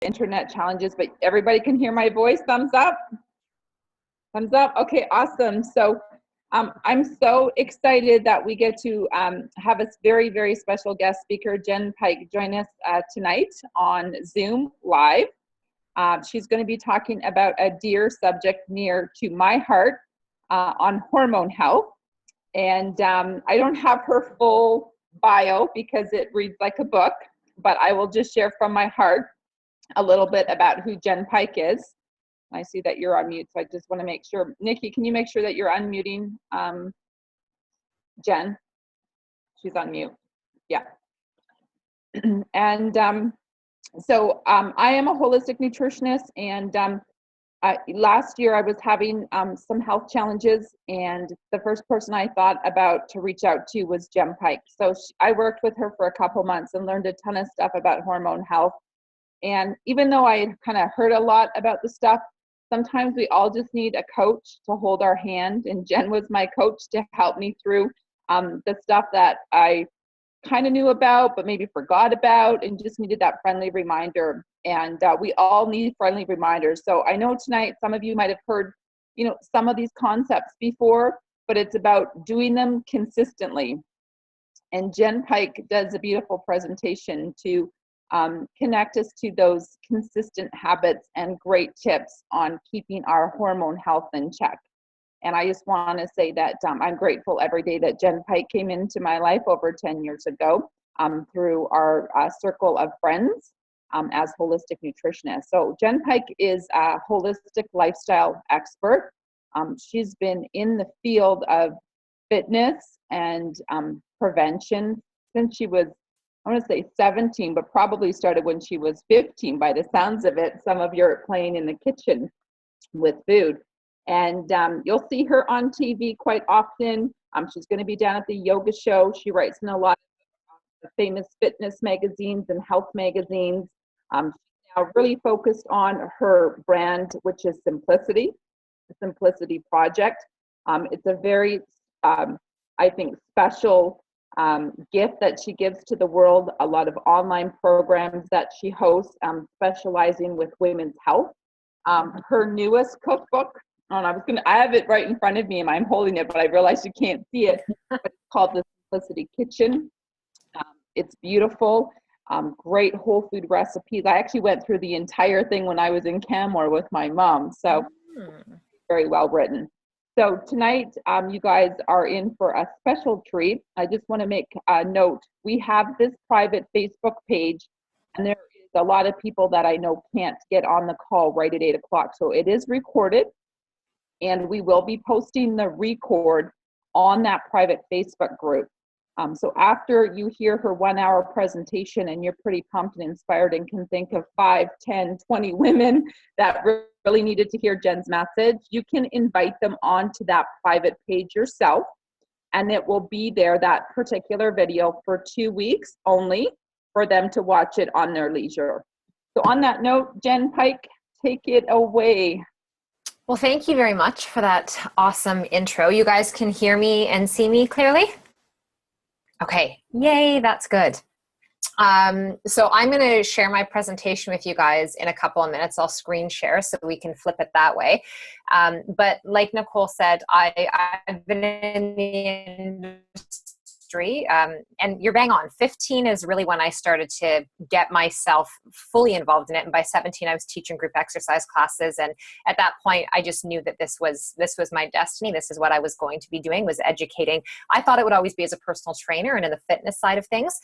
internet challenges, but everybody can hear my voice. Thumbs up. Thumbs up. Okay, awesome. So I'm so excited that we get to have a very, very special guest speaker, Jenn Pike, join us tonight on Zoom Live. She's going to be talking about a dear subject near to my heart on hormone health. And I don't have her full bio because it reads like a book, but I will just share from my heart a little bit about who Jenn Pike is. I see that you're on mute, so I just want to make sure. Nikki, can you make sure that you're unmuting Jenn? She's on mute. Yeah. And so I am a holistic nutritionist, and last year I was having some health challenges, and the first person I thought about to reach out to was Jenn Pike. So I worked with her for a couple months and learned a ton of stuff about hormone health. And even though I had kind of heard a lot about the stuff, sometimes we all just need a coach to hold our hand. And Jenn was my coach to help me through the stuff that I kind of knew about, but maybe forgot about, and just needed that friendly reminder. And we all need friendly reminders. So I know tonight some of you might have heard, some of these concepts before, but it's about doing them consistently. And Jenn Pike does a beautiful presentation to connect us to those consistent habits and great tips on keeping our hormone health in check. And I just want to say that I'm grateful every day that Jenn Pike came into my life over 10 years ago through our circle of friends as holistic nutritionists. So Jenn Pike is a holistic lifestyle expert. She's been in the field of fitness and prevention since she was, I want to say 17, but probably started when she was 15 by the sounds of it. Some of you are playing in the kitchen with food. And you'll see her on TV quite often. She's going to be down at the yoga show. She writes in a lot of famous fitness magazines and health magazines. She's now really focused on her brand, which is Simplicity, the Simplicity Project. It's a very, I think, special gift that she gives to the world. A lot of online programs that she hosts, specializing with women's health. Her newest cookbook, I have it right in front of me and I'm holding it, but I realize you can't see it. It's called The Simplicity Kitchen. It's beautiful. Great whole food recipes. I actually went through the entire thing when I was in Canmore with my mom. So very well written. So tonight, you guys are in for a special treat. I just want to make a note. We have this private Facebook page, and there is a lot of people that I know can't get on the call right at 8 o'clock. So it is recorded, and we will be posting the record on that private Facebook group. So after you hear her 1 hour presentation and you're pretty pumped and inspired and can think of 5, 10, 20 women that really needed to hear Jenn's message, you can invite them onto that private page yourself, and it will be there, that particular video, for 2 weeks only for them to watch it on their leisure. So on that note, Jenn Pike, take it away. Well, thank you very much for that awesome intro. You guys can hear me and see me clearly? Okay, yay, that's good. So I'm going to share my presentation with you guys in a couple of minutes. I'll screen share so we can flip it that way. But like Nicole said, I've been in the industry, and you're bang on. 15 is really when I started to get myself fully involved in it. And by 17, I was teaching group exercise classes. And at that point, I just knew that this was my destiny. This is what I was going to be doing, was educating. I thought it would always be as a personal trainer and in the fitness side of things.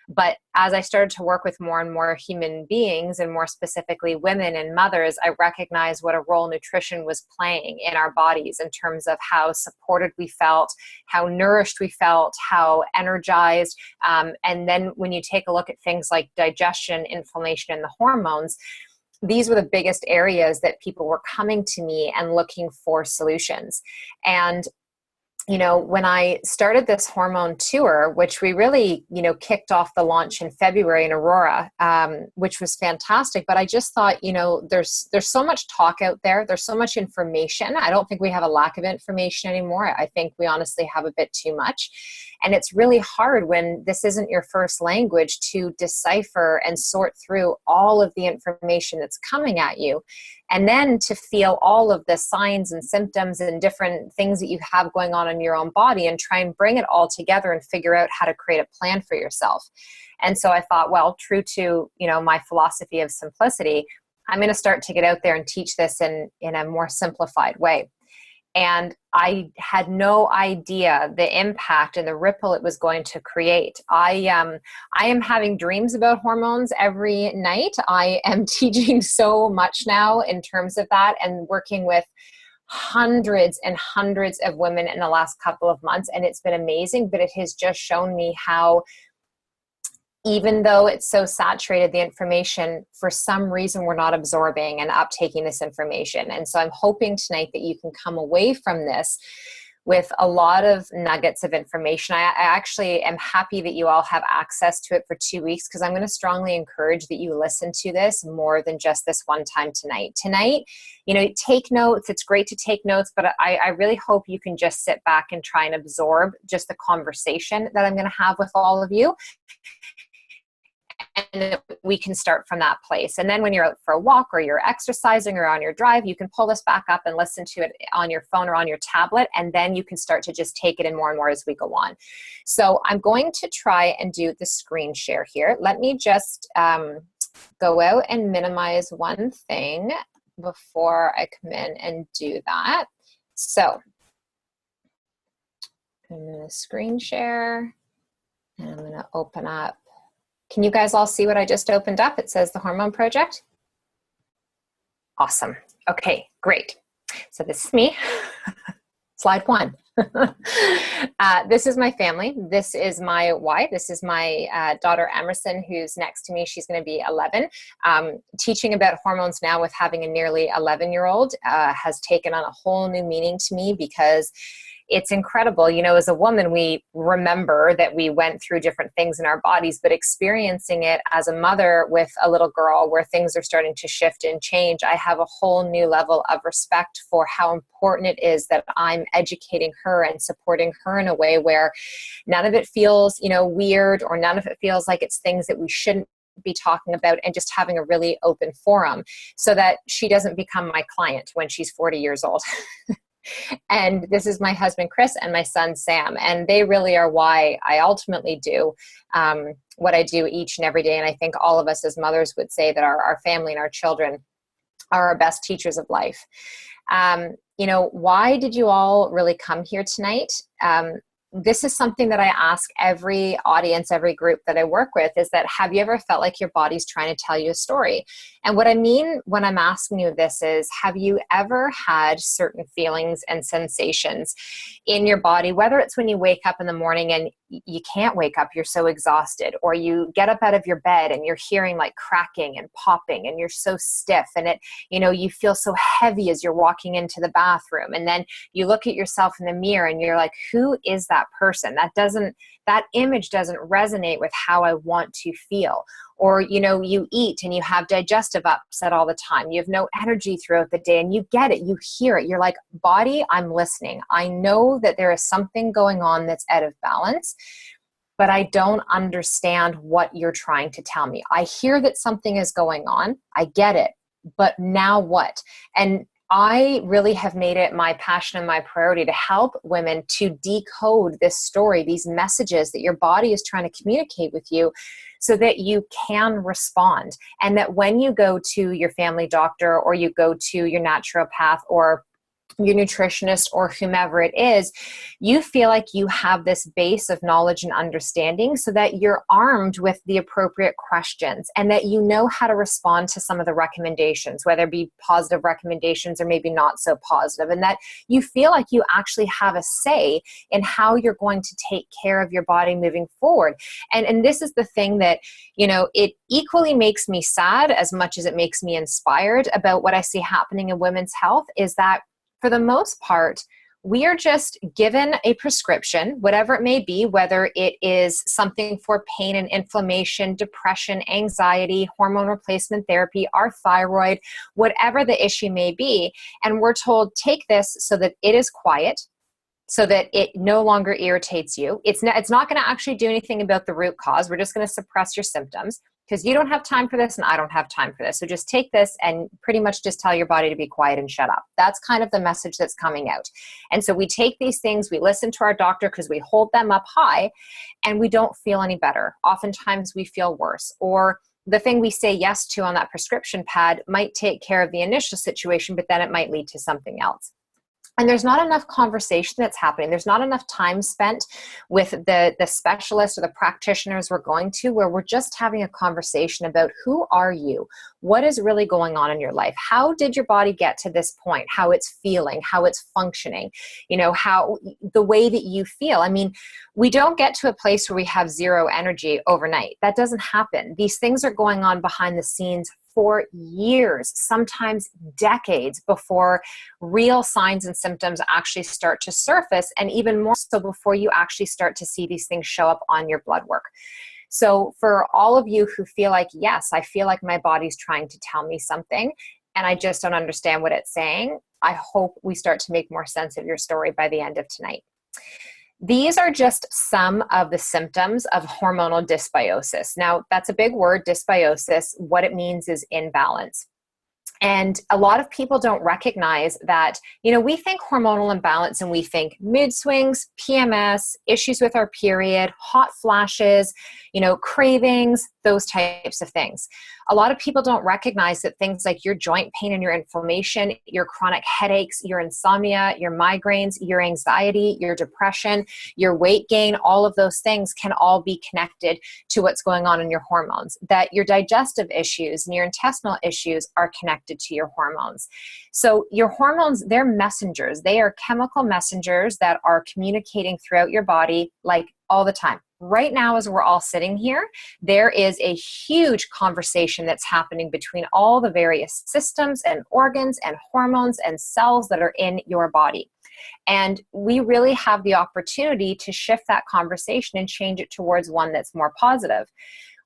But as I started to work with more and more human beings, and more specifically women and mothers, I recognized what a role nutrition was playing in our bodies in terms of how supported we felt, how nourished we felt, how energized. And then when you take a look at things like digestion, inflammation, and the hormones, these were the biggest areas that people were coming to me and looking for solutions. And when I started this hormone tour, which we really, kicked off the launch in February in Aurora, which was fantastic. But I just thought, there's so much talk out there. There's so much information. I don't think we have a lack of information anymore. I think we honestly have a bit too much. And it's really hard when this isn't your first language to decipher and sort through all of the information that's coming at you. And then to feel all of the signs and symptoms and different things that you have going on in your own body and try and bring it all together and figure out how to create a plan for yourself. And so I thought, well, true to, my philosophy of simplicity, I'm going to start to get out there and teach this in a more simplified way. And I had no idea the impact and the ripple it was going to create. I am having dreams about hormones every night. I am teaching so much now in terms of that and working with hundreds and hundreds of women in the last couple of months. And it's been amazing, but it has just shown me how, even though it's so saturated, the information, for some reason, we're not absorbing and uptaking this information. And so I'm hoping tonight that you can come away from this with a lot of nuggets of information. I actually am happy that you all have access to it for 2 weeks, because I'm going to strongly encourage that you listen to this more than just this one time tonight. Tonight, take notes. It's great to take notes, but I really hope you can just sit back and try and absorb just the conversation that I'm going to have with all of you. And we can start from that place. And then when you're out for a walk or you're exercising or on your drive, you can pull this back up and listen to it on your phone or on your tablet. And then you can start to just take it in more and more as we go on. So I'm going to try and do the screen share here. Let me just go out and minimize one thing before I come in and do that. So I'm going to screen share and I'm going to open up. Can you guys all see what I just opened up? It says the Hormone Project. Awesome. Okay, great. So this is me. Slide one. This is my family. This is my wife. This is my daughter, Emerson, who's next to me. She's going to be 11. Teaching about hormones now with having a nearly 11-year-old has taken on a whole new meaning to me, because it's incredible. As a woman, we remember that we went through different things in our bodies, but experiencing it as a mother with a little girl where things are starting to shift and change, I have a whole new level of respect for how important it is that I'm educating her and supporting her in a way where none of it feels, weird, or none of it feels like it's things that we shouldn't be talking about, and just having a really open forum so that she doesn't become my client when she's 40 years old. And this is my husband, Chris, and my son, Sam. And they really are why I ultimately do what I do each and every day. And I think all of us as mothers would say that our family and our children are our best teachers of life. Why did you all really come here tonight? This is something that I ask every audience, every group that I work with, is that, have you ever felt like your body's trying to tell you a story? And what I mean when I'm asking you this is, have you ever had certain feelings and sensations in your body, whether it's when you wake up in the morning and you can't wake up, you're so exhausted, or you get up out of your bed and you're hearing like cracking and popping and you're so stiff, and you feel so heavy as you're walking into the bathroom, and then you look at yourself in the mirror and you're like, who is that person? That image doesn't resonate with how I want to feel. Or, you eat and you have digestive upset all the time. You have no energy throughout the day, and you get it. You hear it. You're like, body, I'm listening. I know that there is something going on that's out of balance, but I don't understand what you're trying to tell me. I hear that something is going on. I get it. But now what? And I really have made it my passion and my priority to help women to decode this story, these messages that your body is trying to communicate with you, so that you can respond. And that when you go to your family doctor, or you go to your naturopath, or your nutritionist, or whomever it is, you feel like you have this base of knowledge and understanding, so that you're armed with the appropriate questions, and that you know how to respond to some of the recommendations, whether it be positive recommendations or maybe not so positive, and that you feel like you actually have a say in how you're going to take care of your body moving forward. And this is the thing that, it equally makes me sad as much as it makes me inspired about what I see happening in women's health, is that for the most part, We are just given a prescription, whatever it may be, whether it is something for pain and inflammation, depression, anxiety, hormone replacement therapy, our thyroid, whatever the issue may be. And we're told, take this so that it is quiet, so that it no longer irritates you. It's not going to actually do anything about the root cause. We're just going to suppress your symptoms because you don't have time for this and I don't have time for this. So just take this and pretty much just tell your body to be quiet and shut up. That's kind of the message that's coming out. And so we take these things, we listen to our doctor because we hold them up high and we don't feel any better. Oftentimes we feel worse, or the thing we say yes to on that prescription pad might take care of the initial situation, but then it might lead to something else. And there's not enough conversation that's happening. There's not enough time spent with the specialist or the practitioners we're going to, where we're just having a conversation about who are you? What is really going on in your life? How did your body get to this point? How it's feeling, how it's functioning, how the way that you feel. I mean, we don't get to a place where we have zero energy overnight. That doesn't happen. These things are going on behind the scenes for years, sometimes decades, before real signs and symptoms actually start to surface, and even more so before you actually start to see these things show up on your blood work. So for all of you who feel like, yes, I feel like my body's trying to tell me something and I just don't understand what it's saying, I hope we start to make more sense of your story by the end of tonight. These are just some of the symptoms of hormonal dysbiosis. Now, that's a big word, dysbiosis. What it means is imbalance. And a lot of people don't recognize that, we think hormonal imbalance and we think mood swings, PMS, issues with our period, hot flashes, cravings, those types of things. A lot of people don't recognize that things like your joint pain and your inflammation, your chronic headaches, your insomnia, your migraines, your anxiety, your depression, your weight gain, all of those things can all be connected to what's going on in your hormones. That your digestive issues and your intestinal issues are connected to your hormones. So your hormones, they're messengers. They are chemical messengers that are communicating throughout your body like all the time. Right now, as we're all sitting here, there is a huge conversation that's happening between all the various systems and organs and hormones and cells that are in your body. And we really have the opportunity to shift that conversation and change it towards one that's more positive.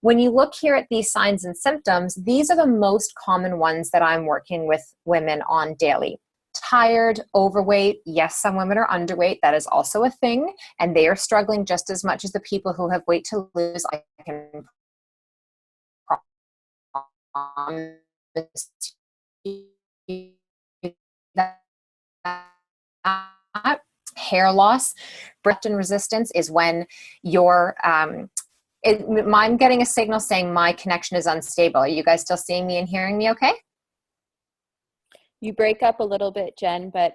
When you look here at these signs and symptoms, these are the most common ones that I'm working with women on daily. Tired, overweight. Yes, some women are underweight. That is also a thing. And they are struggling just as much as the people who have weight to lose. I can promise you that. Hair loss, leptin resistance is when you're, I'm getting a signal saying my connection is unstable. Are you guys still seeing me and hearing me okay? You break up a little bit, Jen, but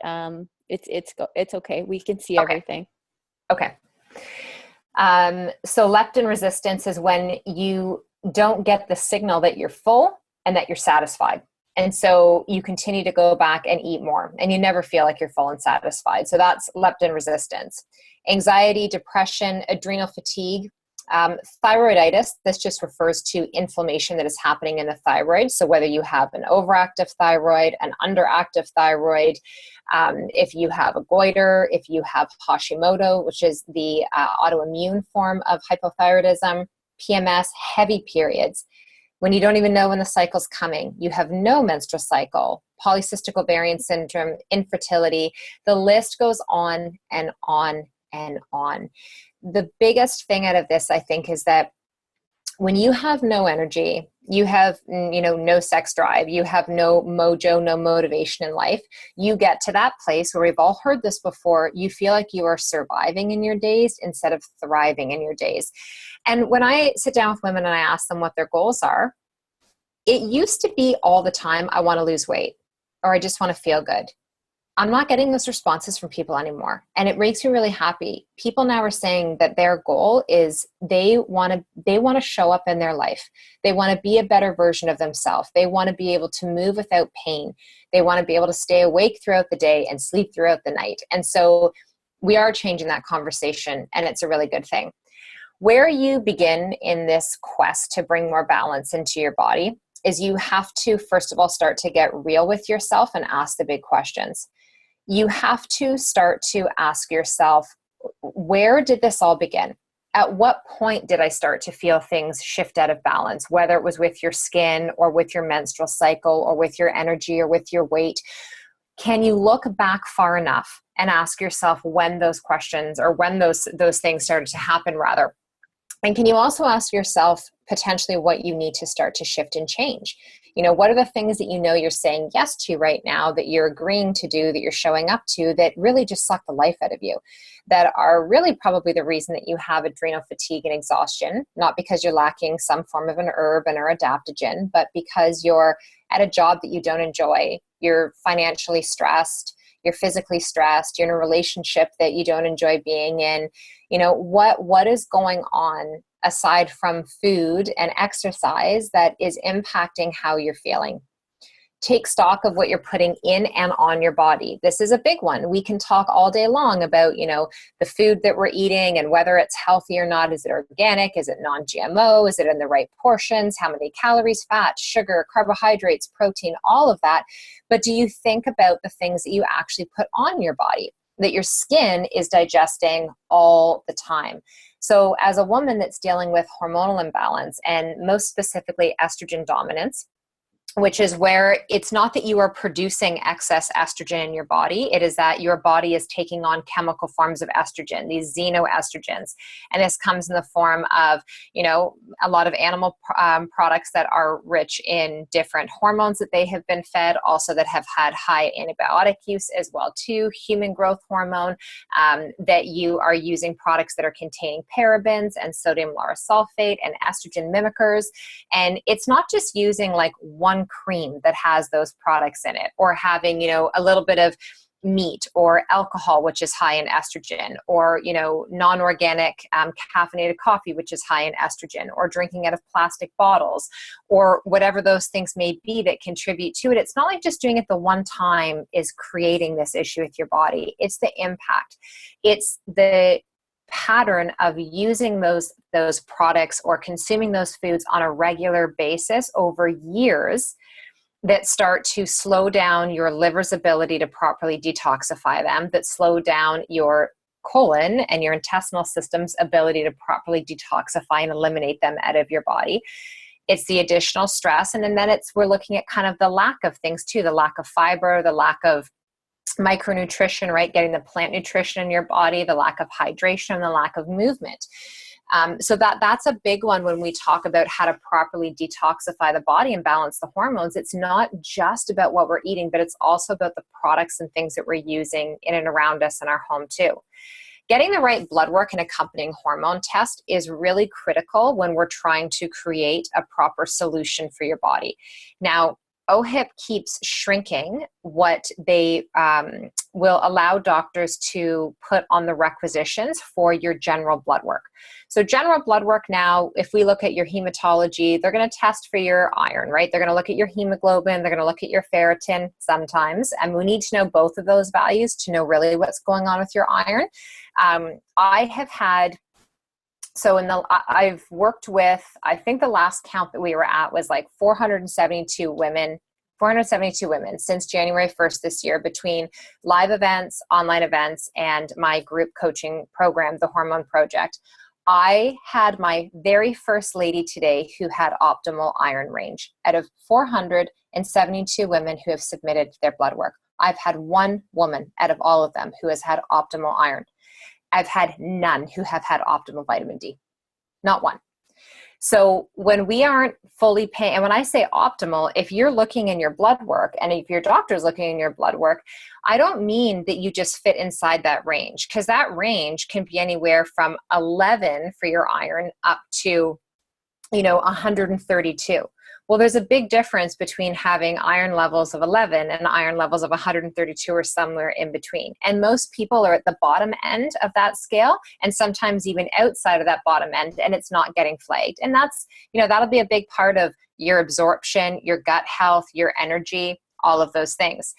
it's okay. We can see everything. Okay. So leptin resistance is when you don't get the signal that you're full and that you're satisfied. And so you continue to go back and eat more and you never feel like you're full and satisfied. So that's leptin resistance. Anxiety, depression, adrenal fatigue, thyroiditis. This just refers to inflammation that is happening in the thyroid. So whether you have an overactive thyroid, an underactive thyroid, if you have a goiter, if you have Hashimoto, which is the autoimmune form of hypothyroidism, PMS, heavy periods, when you don't even know when the cycle's coming, you have no menstrual cycle, polycystic ovarian syndrome, infertility, the list goes on and on and on. The biggest thing out of this, I think, is that when you have no energy, you have, no sex drive, you have no mojo, no motivation in life, you get to that place where we've all heard this before, you feel like you are surviving in your days instead of thriving in your days. And when I sit down with women and I ask them what their goals are, it used to be all the time, I want to lose weight or I just want to feel good. I'm not getting those responses from people anymore. And it makes me really happy. People now are saying that their goal is they want to show up in their life. They want to be a better version of themselves. They want to be able to move without pain. They want to be able to stay awake throughout the day and sleep throughout the night. And so we are changing that conversation, and it's a really good thing. Where you begin in this quest to bring more balance into your body is you have to, first of all, start to get real with yourself and ask the big questions. you have to start to ask yourself, where did this all begin? At what point did I start to feel things shift out of balance, whether it was with your skin or with your menstrual cycle or with your energy or with your weight? Can you look back far enough and ask yourself when those questions, or when those things started to happen rather? And can you also ask yourself potentially what you need to start to shift and change? What are the things that you're saying yes to right now, that you're agreeing to do, that you're showing up to, that really just suck the life out of you, that are really probably the reason that you have adrenal fatigue and exhaustion, not because you're lacking some form of an herb and or adaptogen, but because you're at a job that you don't enjoy, you're financially stressed, you're physically stressed, you're in a relationship that you don't enjoy being in. What is going on aside from food and exercise that is impacting how you're feeling? Take stock of what you're putting in and on your body. This is a big one. We can talk all day long about, the food that we're eating and whether it's healthy or not. Is it organic? Is it non-GMO? Is it in the right portions? How many calories, fat, sugar, carbohydrates, protein, all of that. But do you think about the things that you actually put on your body, that your skin is digesting all the time? So as a woman that's dealing with hormonal imbalance, and most specifically estrogen dominance, which is where it's not that you are producing excess estrogen in your body, it is that your body is taking on chemical forms of estrogen, these xenoestrogens. And this comes in the form of, a lot of animal products that are rich in different hormones that they have been fed, also that have had high antibiotic use as well too, human growth hormone, that you are using products that are containing parabens and sodium lauryl sulfate and estrogen mimickers. And it's not just using like one cream that has those products in it, or having, a little bit of meat or alcohol, which is high in estrogen, or, non-organic caffeinated coffee, which is high in estrogen, or drinking out of plastic bottles, or whatever those things may be that contribute to it. It's not like just doing it the one time is creating this issue with your body. It's the impact. It's the pattern of using those products or consuming those foods on a regular basis over years that start to slow down your liver's ability to properly detoxify them, that slow down your colon and your intestinal system's ability to properly detoxify and eliminate them out of your body. It's the additional stress. And then we're looking at kind of the lack of things too, the lack of fiber, the lack of micronutrition, right? Getting the plant nutrition in your body, the lack of hydration, the lack of movement. So that's a big one when we talk about how to properly detoxify the body and balance the hormones. It's not just about what we're eating, but it's also about the products and things that we're using in and around us in our home too. Getting the right blood work and accompanying hormone test is really critical when we're trying to create a proper solution for your body. Now, OHIP keeps shrinking what they will allow doctors to put on the requisitions for your general blood work. So general blood work now, if we look at your hematology, they're going to test for your iron, right? They're going to look at your hemoglobin, they're going to look at your ferritin sometimes, and we need to know both of those values to know really what's going on with your iron. I have had I've worked with, I think the last count that we were at was like 472 women since January 1st this year, between live events, online events, and my group coaching program, the Hormone Project. I had my very first lady today who had optimal iron range out of 472 women who have submitted their blood work. I've had one woman out of all of them who has had optimal iron. I've had none who have had optimal vitamin D. Not one. So when we aren't fully paying, and when I say optimal, if you're looking in your blood work and if your doctor's looking in your blood work, I don't mean that you just fit inside that range, because that range can be anywhere from 11 for your iron up to, 132. Well, there's a big difference between having iron levels of 11 and iron levels of 132 or somewhere in between. And most people are at the bottom end of that scale, and sometimes even outside of that bottom end, and it's not getting flagged. And that's, that'll be a big part of your absorption, your gut health, your energy, all of those things.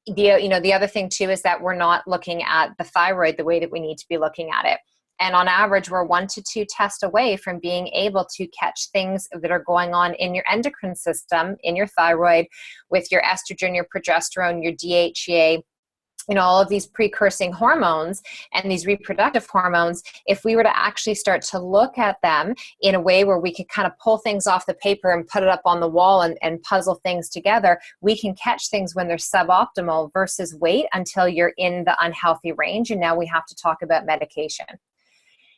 The other thing too is that we're not looking at the thyroid the way that we need to be looking at it. And on average, we're 1 to 2 tests away from being able to catch things that are going on in your endocrine system, in your thyroid, with your estrogen, your progesterone, your DHEA, all of these precursing hormones and these reproductive hormones, if we were to actually start to look at them in a way where we could kind of pull things off the paper and put it up on the wall and puzzle things together, we can catch things when they're suboptimal versus wait until you're in the unhealthy range. And now we have to talk about medication.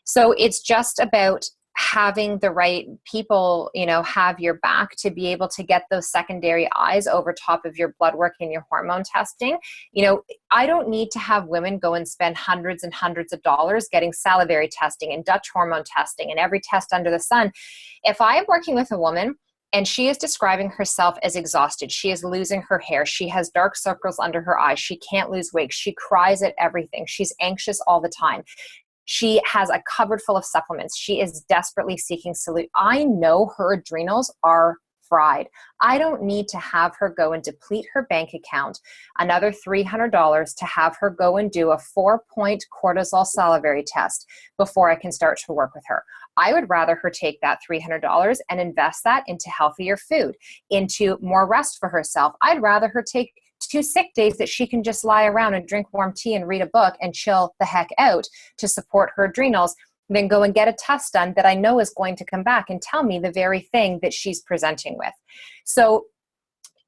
So it's just about having the right people, have your back to be able to get those secondary eyes over top of your blood work and your hormone testing. I don't need to have women go and spend hundreds and hundreds of dollars getting salivary testing and Dutch hormone testing and every test under the sun. If I am working with a woman and she is describing herself as exhausted, she is losing her hair, she has dark circles under her eyes, she can't lose weight, she cries at everything, she's anxious all the time, she has a cupboard full of supplements, she is desperately seeking solution. I know her adrenals are fried. I don't need to have her go and deplete her bank account another $300 to have her go and do a 4-point cortisol salivary test before I can start to work with her. I would rather her take that $300 and invest that into healthier food, into more rest for herself. I'd rather her take 2 sick days that she can just lie around and drink warm tea and read a book and chill the heck out to support her adrenals, then go and get a test done that I know is going to come back and tell me the very thing that she's presenting with. So,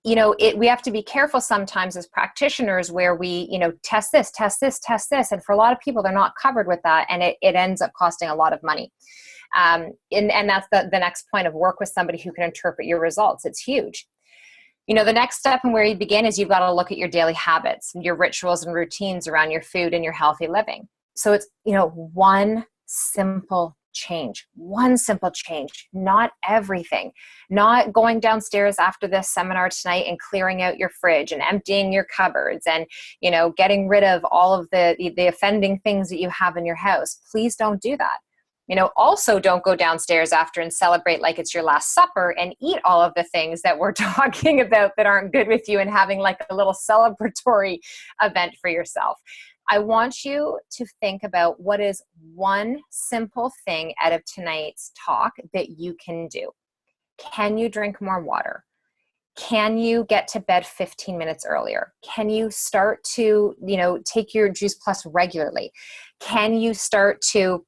we have to be careful sometimes as practitioners where we, test this, test this, test this. And for a lot of people, they're not covered with that. And it ends up costing a lot of money. And that's the next point of work with somebody who can interpret your results. It's huge. The next step and where you begin is you've got to look at your daily habits, your rituals and routines around your food and your healthy living. So it's, one simple change, not everything, not going downstairs after this seminar tonight and clearing out your fridge and emptying your cupboards and, getting rid of all of the offending things that you have in your house. Please don't do that. Also don't go downstairs after and celebrate like it's your last supper and eat all of the things that we're talking about that aren't good with you and having like a little celebratory event for yourself. I want you to think about what is one simple thing out of tonight's talk that you can do. Can you drink more water? Can you get to bed 15 minutes earlier? Can you start to, take your Juice Plus regularly? Can you start to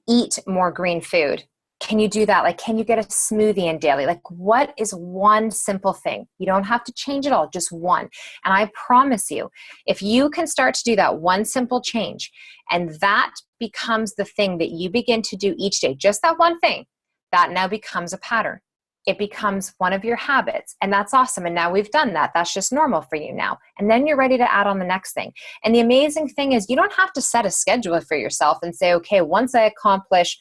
eat more green food? Can you do that? Like, can you get a smoothie in daily? Like, what is one simple thing? You don't have to change it all, just one. And I promise you, if you can start to do that one simple change, and that becomes the thing that you begin to do each day, just that one thing, that now becomes a pattern. It becomes one of your habits, and that's awesome. And now we've done that. That's just normal for you now. And then you're ready to add on the next thing. And the amazing thing is you don't have to set a schedule for yourself and say, okay, once I accomplish,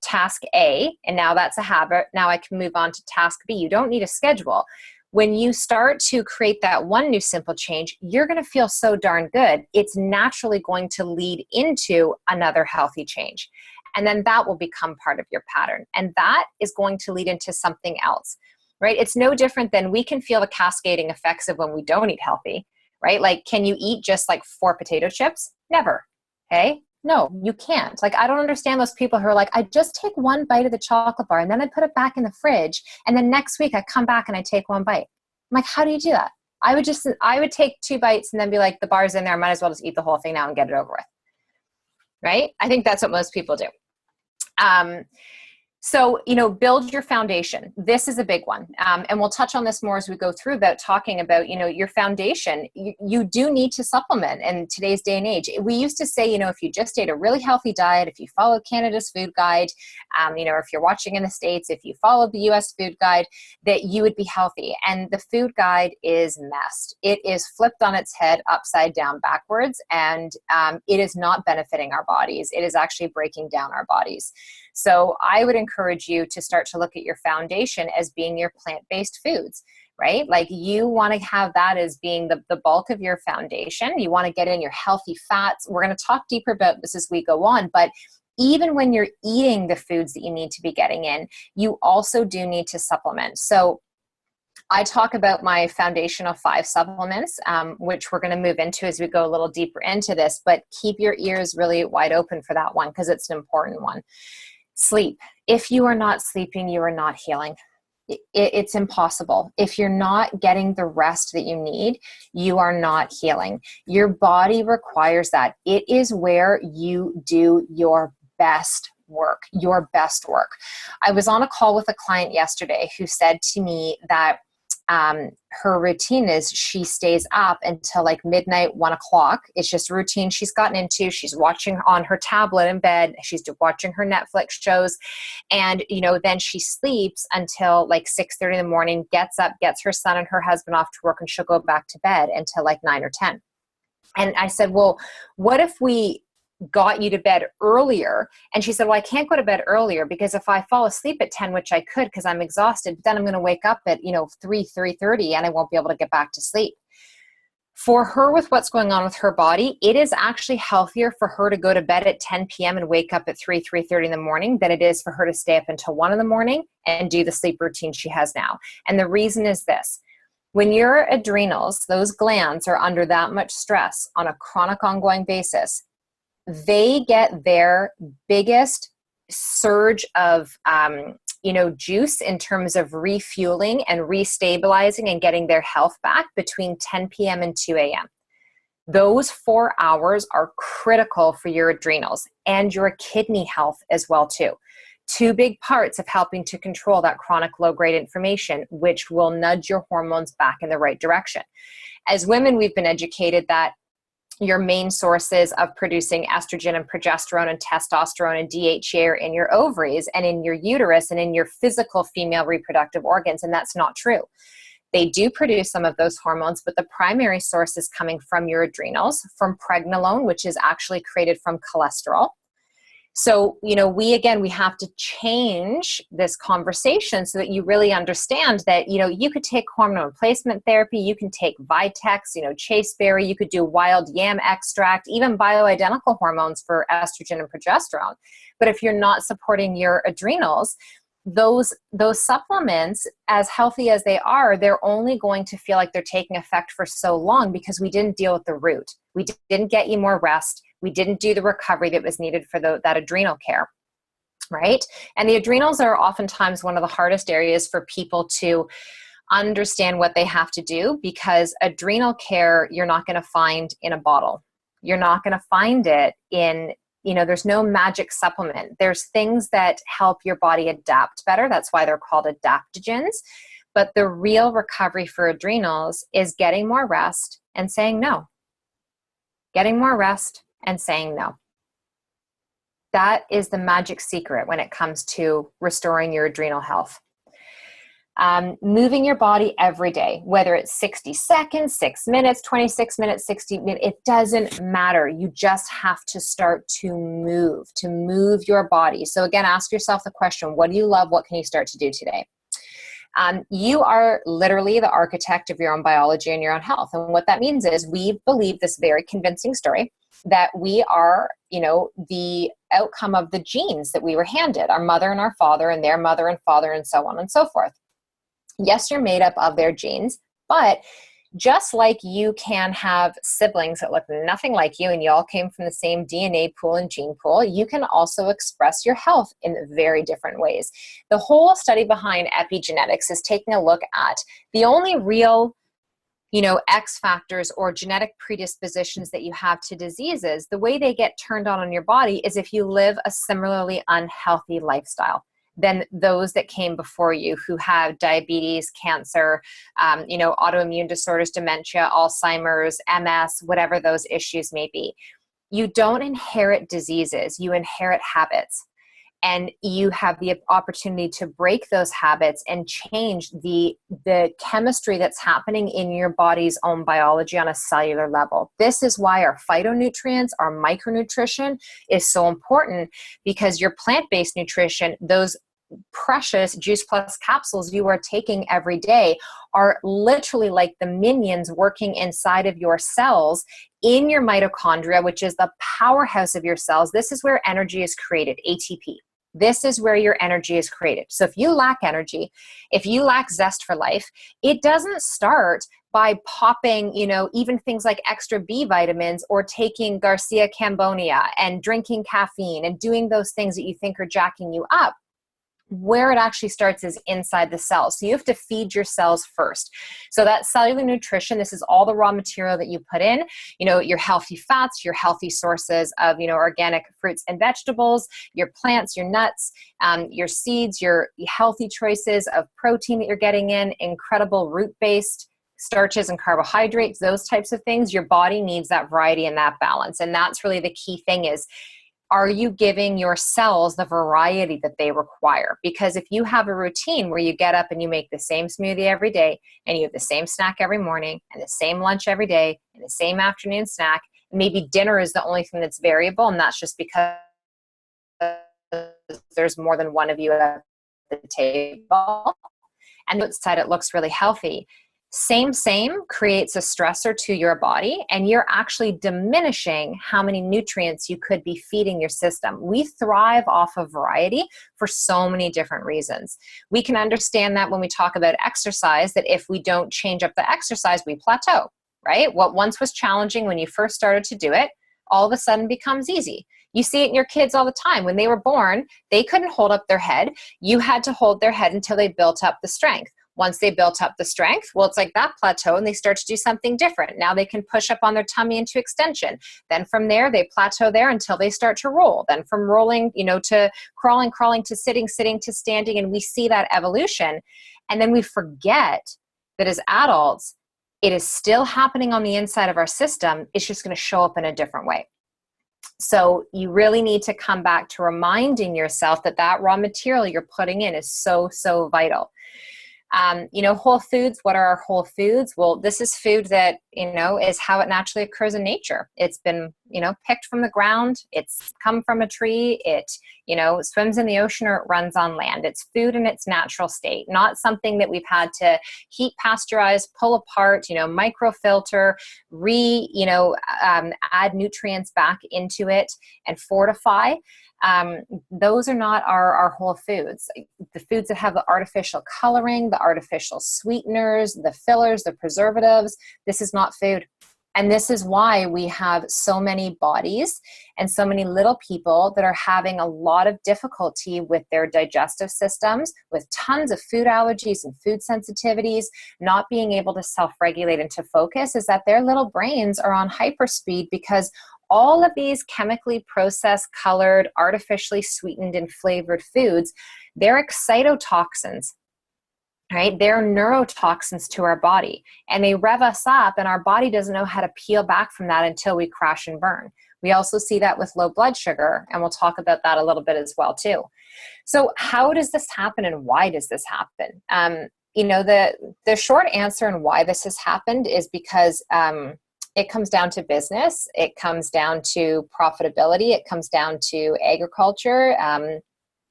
task A, and now that's a habit, now I can move on to task B. You don't need a schedule. When you start to create that one new simple change, you're going to feel so darn good. It's naturally going to lead into another healthy change. And then that will become part of your pattern. And that is going to lead into something else, right? It's no different than we can feel the cascading effects of when we don't eat healthy, right? Like, can you eat just like 4 potato chips? Never. Okay? No, you can't. Like, I don't understand those people who are like, I just take 1 bite of the chocolate bar and then I put it back in the fridge. And then next week I come back and I take 1 bite. I'm like, how do you do that? I would take 2 bites and then be like, the bar's in there. I might as well just eat the whole thing now and get it over with. Right? I think that's what most people do. So, build your foundation. This is a big one. And we'll touch on this more as we go through about talking about, your foundation. You do need to supplement in today's day and age. We used to say, if you just ate a really healthy diet, if you follow Canada's food guide, if you're watching in the States, if you follow the US food guide, that you would be healthy. And the food guide is messed. It is flipped on its head, upside down, backwards, and it is not benefiting our bodies. It is actually breaking down our bodies. So I would encourage you to start to look at your foundation as being your plant-based foods, right? Like, you want to have that as being the bulk of your foundation. You want to get in your healthy fats. We're going to talk deeper about this as we go on, but even when you're eating the foods that you need to be getting in, you also do need to supplement. So I talk about my foundational 5 supplements, which we're going to move into as we go a little deeper into this, but keep your ears really wide open for that one because it's an important one. Sleep. If you are not sleeping, you are not healing. It's impossible. If you're not getting the rest that you need, you are not healing. Your body requires that. It is where you do your best work, your best work. I was on a call with a client yesterday who said to me that her routine is she stays up until like midnight, 1:00. It's just a routine she's gotten into. She's watching on her tablet in bed. She's watching her Netflix shows. And, then she sleeps until like 6:30 in the morning, gets up, gets her son and her husband off to work, and she'll go back to bed until like 9 or 10. And I said, well, what if we got you to bed earlier? And she said, well, I can't go to bed earlier because if I fall asleep at 10, which I could because I'm exhausted, then I'm going to wake up at 3:30 and I won't be able to get back to sleep. For her, with what's going on with her body, it is actually healthier for her to go to bed at 10 p.m. and wake up at 3:30 in the morning than it is for her to stay up until 1 in the morning and do the sleep routine she has now. And the reason is this: when your adrenals, those glands, are under that much stress on a chronic ongoing basis, they get their biggest surge of, juice in terms of refueling and restabilizing and getting their health back between 10 p.m. and 2 a.m. Those 4 hours are critical for your adrenals and your kidney health as well too. Two big parts of helping to control that chronic low-grade inflammation, which will nudge your hormones back in the right direction. As women, we've been educated that your main sources of producing estrogen and progesterone and testosterone and DHEA are in your ovaries and in your uterus and in your physical female reproductive organs, and that's not true. They do produce some of those hormones, but the primary source is coming from your adrenals, from pregnenolone, which is actually created from cholesterol. So, we have to change this conversation so that you really understand that, you could take hormone replacement therapy, you can take Vitex, chasteberry, you could do wild yam extract, even bioidentical hormones for estrogen and progesterone. But if you're not supporting your adrenals, those supplements, as healthy as they are, they're only going to feel like they're taking effect for so long because we didn't deal with the root. We didn't get you more rest. We didn't do the recovery that was needed for that adrenal care, right? And the adrenals are oftentimes one of the hardest areas for people to understand what they have to do, because adrenal care, you're not going to find in a bottle. You're not going to find it in, there's no magic supplement. There's things that help your body adapt better. That's why they're called adaptogens. But the real recovery for adrenals is getting more rest and saying no. Getting more rest and saying no. That is the magic secret when it comes to restoring your adrenal health. Moving your body every day, whether it's 60 seconds, 6 minutes, 26 minutes, 60 minutes, it doesn't matter. You just have to start to move your body. So again, ask yourself the question, what do you love? What can you start to do today? You are literally the architect of your own biology and your own health. And what that means is we believe this very convincing story that we are, the outcome of the genes that we were handed, our mother and our father and their mother and father and so on and so forth. Yes, you're made up of their genes, but just like you can have siblings that look nothing like you and you all came from the same DNA pool and gene pool, you can also express your health in very different ways. The whole study behind epigenetics is taking a look at the only real, X factors or genetic predispositions that you have to diseases. The way they get turned on your body is if you live a similarly unhealthy lifestyle than those that came before you who have diabetes, cancer, autoimmune disorders, dementia, Alzheimer's, MS, whatever those issues may be. You don't inherit diseases, you inherit habits. And you have the opportunity to break those habits and change the chemistry that's happening in your body's own biology on a cellular level. This is why our phytonutrients, our micronutrition is so important, because your plant-based nutrition, those precious Juice Plus capsules you are taking every day, are literally like the minions working inside of your cells in your mitochondria, which is the powerhouse of your cells. This is where energy is created, ATP. This is where your energy is created. So if you lack energy, if you lack zest for life, it doesn't start by popping, even things like extra B vitamins or taking Garcia Cambonia and drinking caffeine and doing those things that you think are jacking you up. where it actually starts is inside the cells. So you have to feed your cells first. So that cellular nutrition, this is all the raw material that you put in, your healthy fats, your healthy sources of, organic fruits and vegetables, your plants, your nuts, your seeds, your healthy choices of protein that you're getting in, incredible root-based starches and carbohydrates, those types of things. Your body needs that variety and that balance. And that's really the key thing is, are you giving your cells the variety that they require? Because if you have a routine where you get up and you make the same smoothie every day, and you have the same snack every morning, and the same lunch every day, and the same afternoon snack, maybe dinner is the only thing that's variable, and that's just because there's more than one of you at the table, and outside it looks really healthy. Same creates a stressor to your body, and you're actually diminishing how many nutrients you could be feeding your system. We thrive off of variety for so many different reasons. We can understand that when we talk about exercise, that if we don't change up the exercise, we plateau, right? What once was challenging when you first started to do it, all of a sudden becomes easy. You see it in your kids all the time. When they were born, they couldn't hold up their head. You had to hold their head until they built up the strength. Once they built up the strength, well, it's like that plateau and they start to do something different. Now they can push up on their tummy into extension. Then from there, they plateau there until they start to roll. Then from rolling, to crawling to sitting to standing. And we see that evolution. And then we forget that as adults, it is still happening on the inside of our system. It's just going to show up in a different way. So you really need to come back to reminding yourself that that raw material you're putting in is so, so vital. Whole foods, what are our whole foods? Well, this is food that, is how it naturally occurs in nature. It's been, picked from the ground. It's come from a tree. It, swims in the ocean or it runs on land. It's food in its natural state, not something that we've had to heat, pasteurize, pull apart, microfilter, add nutrients back into it and fortify. Those are not our whole foods. The foods that have the artificial coloring, the artificial sweeteners, the fillers, the preservatives, this is not food. And this is why we have so many bodies and so many little people that are having a lot of difficulty with their digestive systems, with tons of food allergies and food sensitivities, not being able to self-regulate and to focus, is that their little brains are on hyperspeed because all of these chemically processed, colored, artificially sweetened and flavored foods, they're excitotoxins, right? They're neurotoxins to our body, and they rev us up, and our body doesn't know how to peel back from that until we crash and burn. We also see that with low blood sugar, and we'll talk about that a little bit as well too. So how does this happen, and why does this happen? The short answer and why this has happened is because it comes down to business. It comes down to profitability. It comes down to agriculture.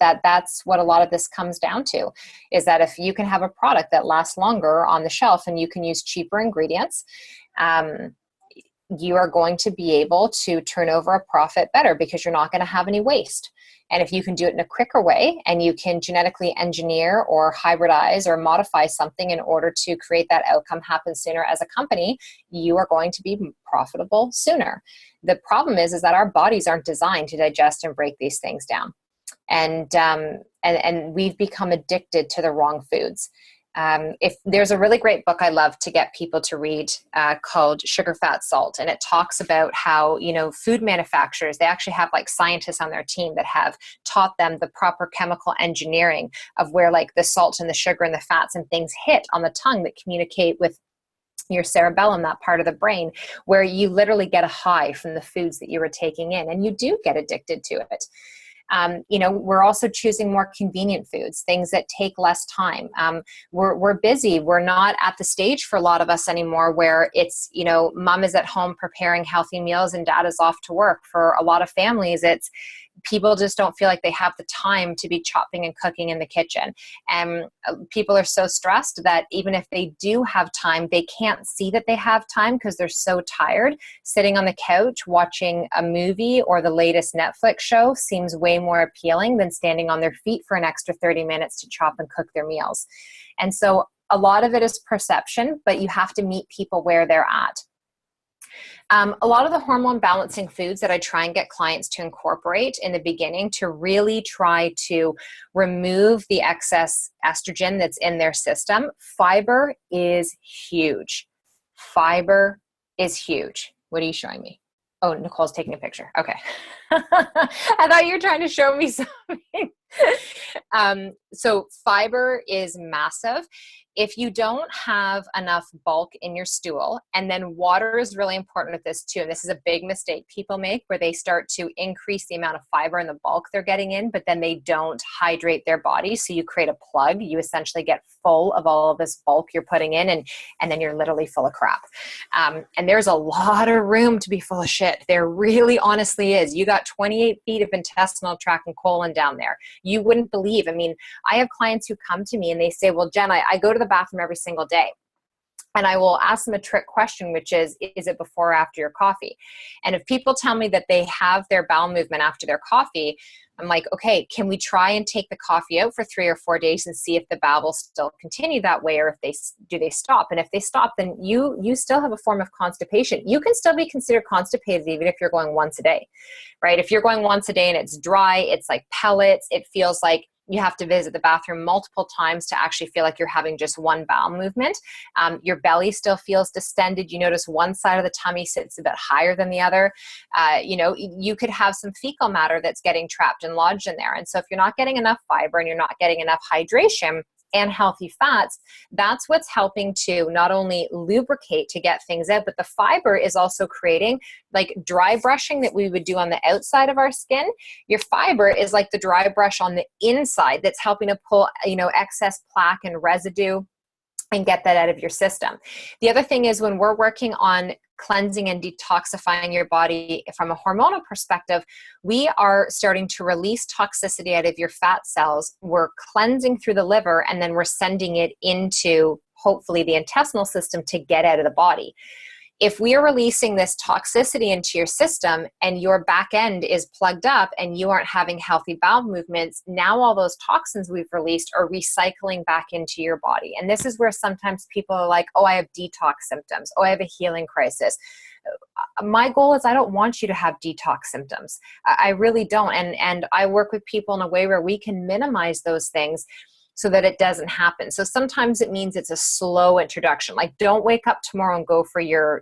That's what a lot of this comes down to, is that if you can have a product that lasts longer on the shelf and you can use cheaper ingredients, you are going to be able to turn over a profit better because you're not going to have any waste. And if you can do it in a quicker way and you can genetically engineer or hybridize or modify something in order to create that outcome happen sooner as a company, you are going to be profitable sooner. The problem is that our bodies aren't designed to digest and break these things down. And we've become addicted to the wrong foods. If there's a really great book I love to get people to read called Sugar, Fat, Salt, and it talks about how, food manufacturers, they actually have like scientists on their team that have taught them the proper chemical engineering of where like the salt and the sugar and the fats and things hit on the tongue that communicate with your cerebellum, that part of the brain, where you literally get a high from the foods that you were taking in, and you do get addicted to it. We're also choosing more convenient foods, things that take less time. We're busy. We're not at the stage for a lot of us anymore where it's, mom is at home preparing healthy meals and dad is off to work. For a lot of families, it's people just don't feel like they have the time to be chopping and cooking in the kitchen. And people are so stressed that even if they do have time, they can't see that they have time because they're so tired. Sitting on the couch watching a movie or the latest Netflix show seems way more appealing than standing on their feet for an extra 30 minutes to chop and cook their meals. And so a lot of it is perception, but you have to meet people where they're at. A lot of the hormone balancing foods that I try and get clients to incorporate in the beginning to really try to remove the excess estrogen that's in their system. Fiber is huge. Fiber is huge. What are you showing me? Oh, Nicole's taking a picture. Okay. I thought you were trying to show me something. So fiber is massive. If you don't have enough bulk in your stool, and then water is really important with this too. And this is a big mistake people make where they start to increase the amount of fiber and the bulk they're getting in, but then they don't hydrate their body. So you create a plug. You essentially get full of all of this bulk you're putting in, and then you're literally full of crap. And there's a lot of room to be full of shit. There really honestly is. You got 28 feet of intestinal tract and colon down there. You wouldn't believe. I mean, I have clients who come to me and they say, well, Jenn, I go to the bathroom every single day. And I will ask them a trick question, which is it before or after your coffee? And if people tell me that they have their bowel movement after their coffee, I'm like, okay, can we try and take the coffee out for 3 or 4 days and see if the bowel will still continue that way, or if they stop? And if they stop, then you still have a form of constipation. You can still be considered constipated even if you're going once a day, right? If you're going once a day and it's dry, it's like pellets, it feels like you have to visit the bathroom multiple times to actually feel like you're having just one bowel movement. Your belly still feels distended. You notice one side of the tummy sits a bit higher than the other. You could have some fecal matter that's getting trapped and lodged in there. And so if you're not getting enough fiber and you're not getting enough hydration and healthy fats, that's what's helping to not only lubricate to get things out, but the fiber is also creating like dry brushing that we would do on the outside of our skin. Your fiber is like the dry brush on the inside that's helping to pull, excess plaque and residue and get that out of your system. The other thing is when we're working on cleansing and detoxifying your body from a hormonal perspective, we are starting to release toxicity out of your fat cells. We're cleansing through the liver, and then we're sending it into hopefully the intestinal system to get out of the body. If we are releasing this toxicity into your system and your back end is plugged up and you aren't having healthy bowel movements, now all those toxins we've released are recycling back into your body. And this is where sometimes people are like, oh, I have detox symptoms. Oh, I have a healing crisis. My goal is I don't want you to have detox symptoms. I really don't. And I work with people in a way where we can minimize those things so that it doesn't happen. So sometimes it means it's a slow introduction. Like, don't wake up tomorrow and go for your,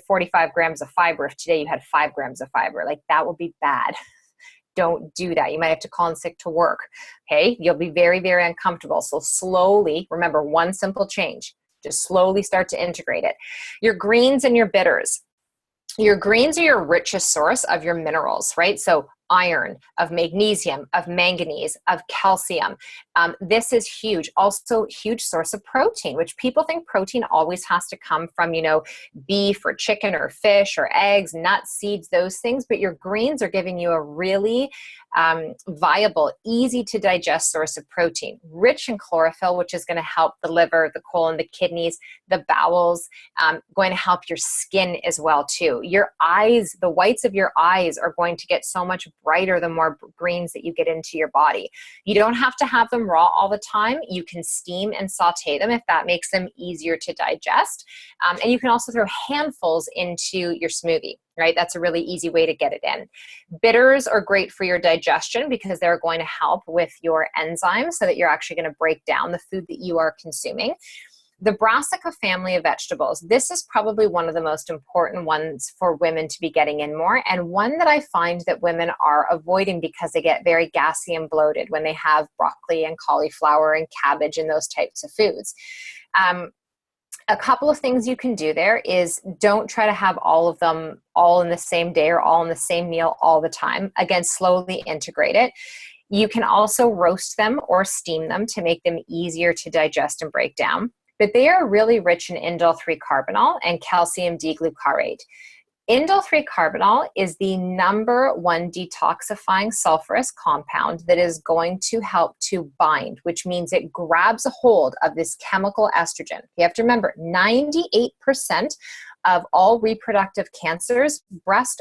45 grams of fiber if today you had 5 grams of fiber. Like, that would be bad. Don't do that. You might have to call in sick to work. Okay. You'll be very, very uncomfortable. So slowly, remember one simple change, just slowly start to integrate it. Your greens and your bitters. Your greens are your richest source of your minerals, right? So iron, of magnesium, of manganese, of calcium. This is huge. Also, huge source of protein, which people think protein always has to come from, beef or chicken or fish or eggs, nuts, seeds, those things. But your greens are giving you a really viable, easy to digest source of protein, rich in chlorophyll, which is going to help the liver, the colon, the kidneys, the bowels, going to help your skin as well too. Your eyes, the whites of your eyes are going to get so much brighter the more greens that you get into your body. You don't have to have them raw all the time. You can steam and saute them if that makes them easier to digest. And you can also throw handfuls into your smoothie, right? That's a really easy way to get it in. Bitters are great for your digestion because they're going to help with your enzymes so that you're actually going to break down the food that you are consuming. The brassica family of vegetables, this is probably one of the most important ones for women to be getting in more, and one that I find that women are avoiding because they get very gassy and bloated when they have broccoli and cauliflower and cabbage and those types of foods. A couple of things you can do there is don't try to have all of them all in the same day or all in the same meal all the time. Again, slowly integrate it. You can also roast them or steam them to make them easier to digest and break down. But they are really rich in indole-3 carbinol and calcium D-glucarate. Indole-3 carbinol is the number one detoxifying sulfurous compound that is going to help to bind, which means it grabs a hold of this chemical estrogen. You have to remember, 98% of all reproductive cancers, breast,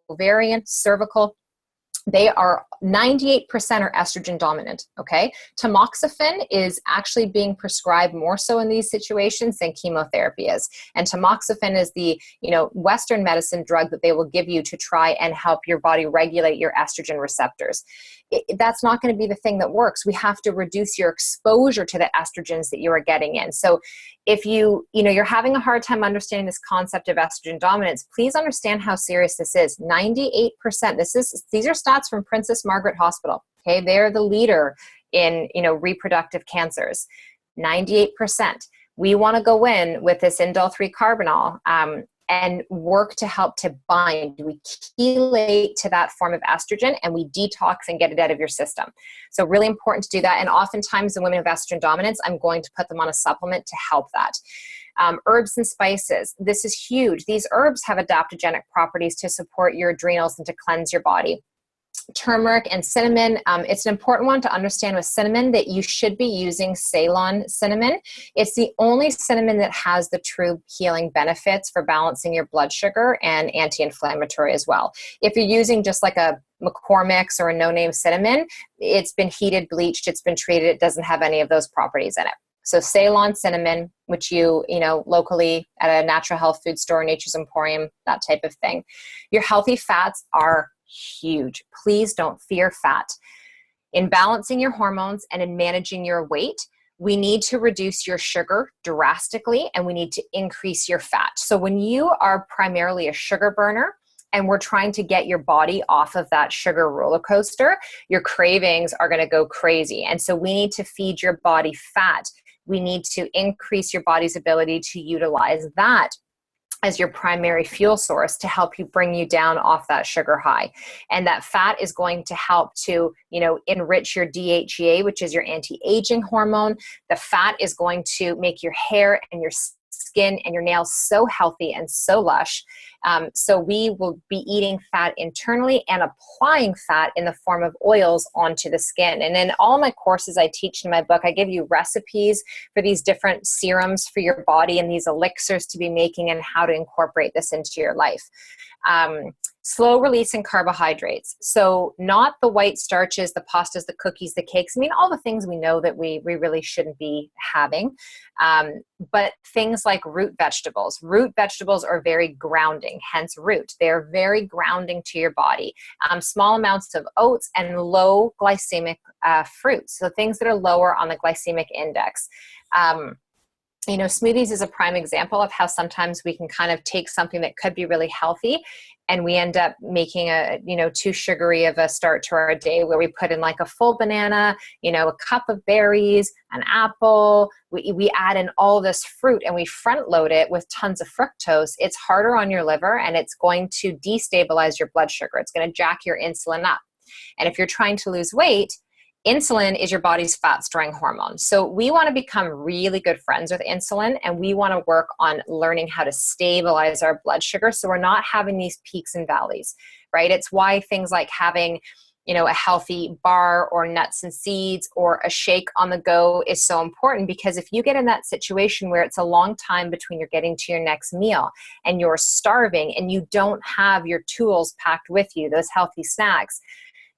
ovarian, cervical, They are 98% are estrogen dominant, okay? Tamoxifen is actually being prescribed more so in these situations than chemotherapy is. And tamoxifen is the, Western medicine drug that they will give you to try and help your body regulate your estrogen receptors. That's not going to be the thing that works. We have to reduce your exposure to the estrogens that you are getting in. So if you're having a hard time understanding this concept of estrogen dominance, please understand how serious this is. 98%, these are stats from Princess Margaret Hospital. Okay, they're the leader in, reproductive cancers. 98%. We want to go in with this indole 3-carbinol and work to help to bind. We chelate to that form of estrogen and we detox and get it out of your system. So really important to do that. And oftentimes the women of estrogen dominance, I'm going to put them on a supplement to help that. Herbs and spices. This is huge. These herbs have adaptogenic properties to support your adrenals and to cleanse your body. Turmeric and cinnamon. It's an important one to understand with cinnamon that you should be using Ceylon cinnamon. It's the only cinnamon that has the true healing benefits for balancing your blood sugar and anti-inflammatory as well. If you're using just like a McCormick's or a no-name cinnamon, it's been heated, bleached, it's been treated, it doesn't have any of those properties in it. So Ceylon cinnamon, which you locally at a natural health food store, Nature's Emporium, that type of thing. Your healthy fats are huge. Please don't fear fat. In balancing your hormones and in managing your weight, we need to reduce your sugar drastically and we need to increase your fat. So when you are primarily a sugar burner and we're trying to get your body off of that sugar roller coaster, your cravings are going to go crazy. And so we need to feed your body fat. We need to increase your body's ability to utilize that as your primary fuel source to help you bring you down off that sugar high. And that fat is going to help to, enrich your DHEA, which is your anti-aging hormone. The fat is going to make your hair and your skin and your nails so healthy and so lush. So we will be eating fat internally and applying fat in the form of oils onto the skin. And in all my courses I teach in my book, I give you recipes for these different serums for your body and these elixirs to be making and how to incorporate this into your life. Slow release in carbohydrates. So not the white starches, the pastas, the cookies, the cakes. I mean, all the things we know that we really shouldn't be having. But things like root vegetables. Root vegetables are very grounding, hence root. They're very grounding to your body. Small amounts of oats and low glycemic fruits. So things that are lower on the glycemic index. Smoothies is a prime example of how sometimes we can kind of take something that could be really healthy and we end up making too sugary of a start to our day where we put in like a full banana, a cup of berries, an apple. We add in all this fruit and we front load it with tons of fructose. It's harder on your liver and it's going to destabilize your blood sugar. It's going to jack your insulin up. And if you're trying to lose weight, insulin is your body's fat storing hormone. So we want to become really good friends with insulin and we want to work on learning how to stabilize our blood sugar so we're not having these peaks and valleys, right? It's why things like having, a healthy bar or nuts and seeds or a shake on the go is so important, because if you get in that situation where it's a long time between you're getting to your next meal and you're starving and you don't have your tools packed with you, those healthy snacks,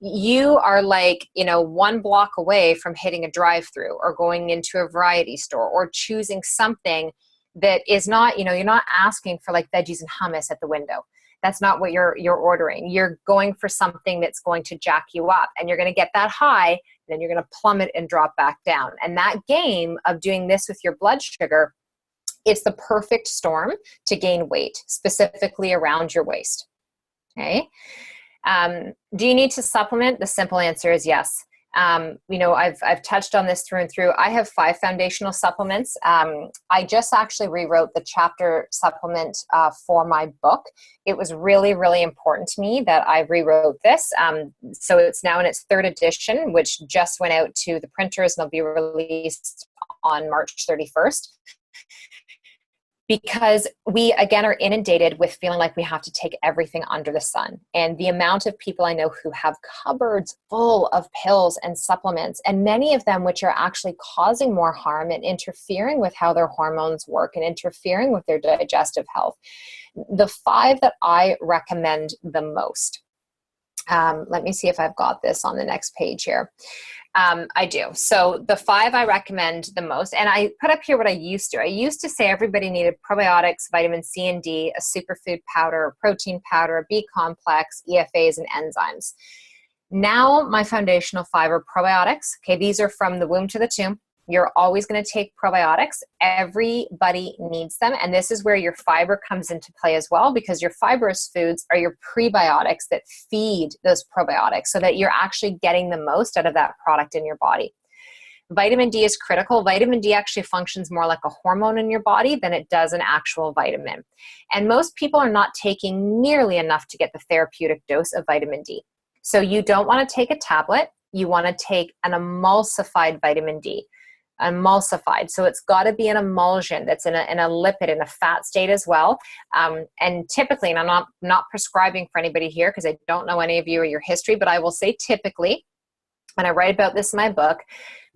you are like, 1 block away from hitting a drive-through or going into a variety store or choosing something that is not, you're not asking for like veggies and hummus at the window. That's not what you're ordering. You're going for something that's going to jack you up and you're going to get that high, and then you're going to plummet and drop back down. And that game of doing this with your blood sugar, it's the perfect storm to gain weight, specifically around your waist. Okay. Do you need to supplement? The simple answer is yes. I've touched on this through and through. I have 5 foundational supplements. I just actually rewrote the chapter supplement for my book. It was really, really important to me that I rewrote this. So it's now in its 3rd edition, which just went out to the printers and will be released on March 31st. Because we, again, are inundated with feeling like we have to take everything under the sun. And the amount of people I know who have cupboards full of pills and supplements, and many of them which are actually causing more harm and interfering with how their hormones work and interfering with their digestive health. The 5 that I recommend the most Let me see if I've got this on the next page here. I do. So the 5 I recommend the most, and I put up here what I used to. I used to say everybody needed probiotics, vitamin C and D, a superfood powder, a protein powder, a B complex, EFAs, and enzymes. Now my foundational 5 are probiotics. Okay, these are from the womb to the tomb. You're always going to take probiotics. Everybody needs them. And this is where your fiber comes into play as well, because your fibrous foods are your prebiotics that feed those probiotics so that you're actually getting the most out of that product in your body. Vitamin D is critical. Vitamin D actually functions more like a hormone in your body than it does an actual vitamin. And most people are not taking nearly enough to get the therapeutic dose of vitamin D. So you don't want to take a tablet. You want to take an emulsified vitamin D. Emulsified. So it's got to be an emulsion that's in a lipid, in a fat state as well. And typically, and I'm not prescribing for anybody here because I don't know any of you or your history, but I will say typically, and I write about this in my book,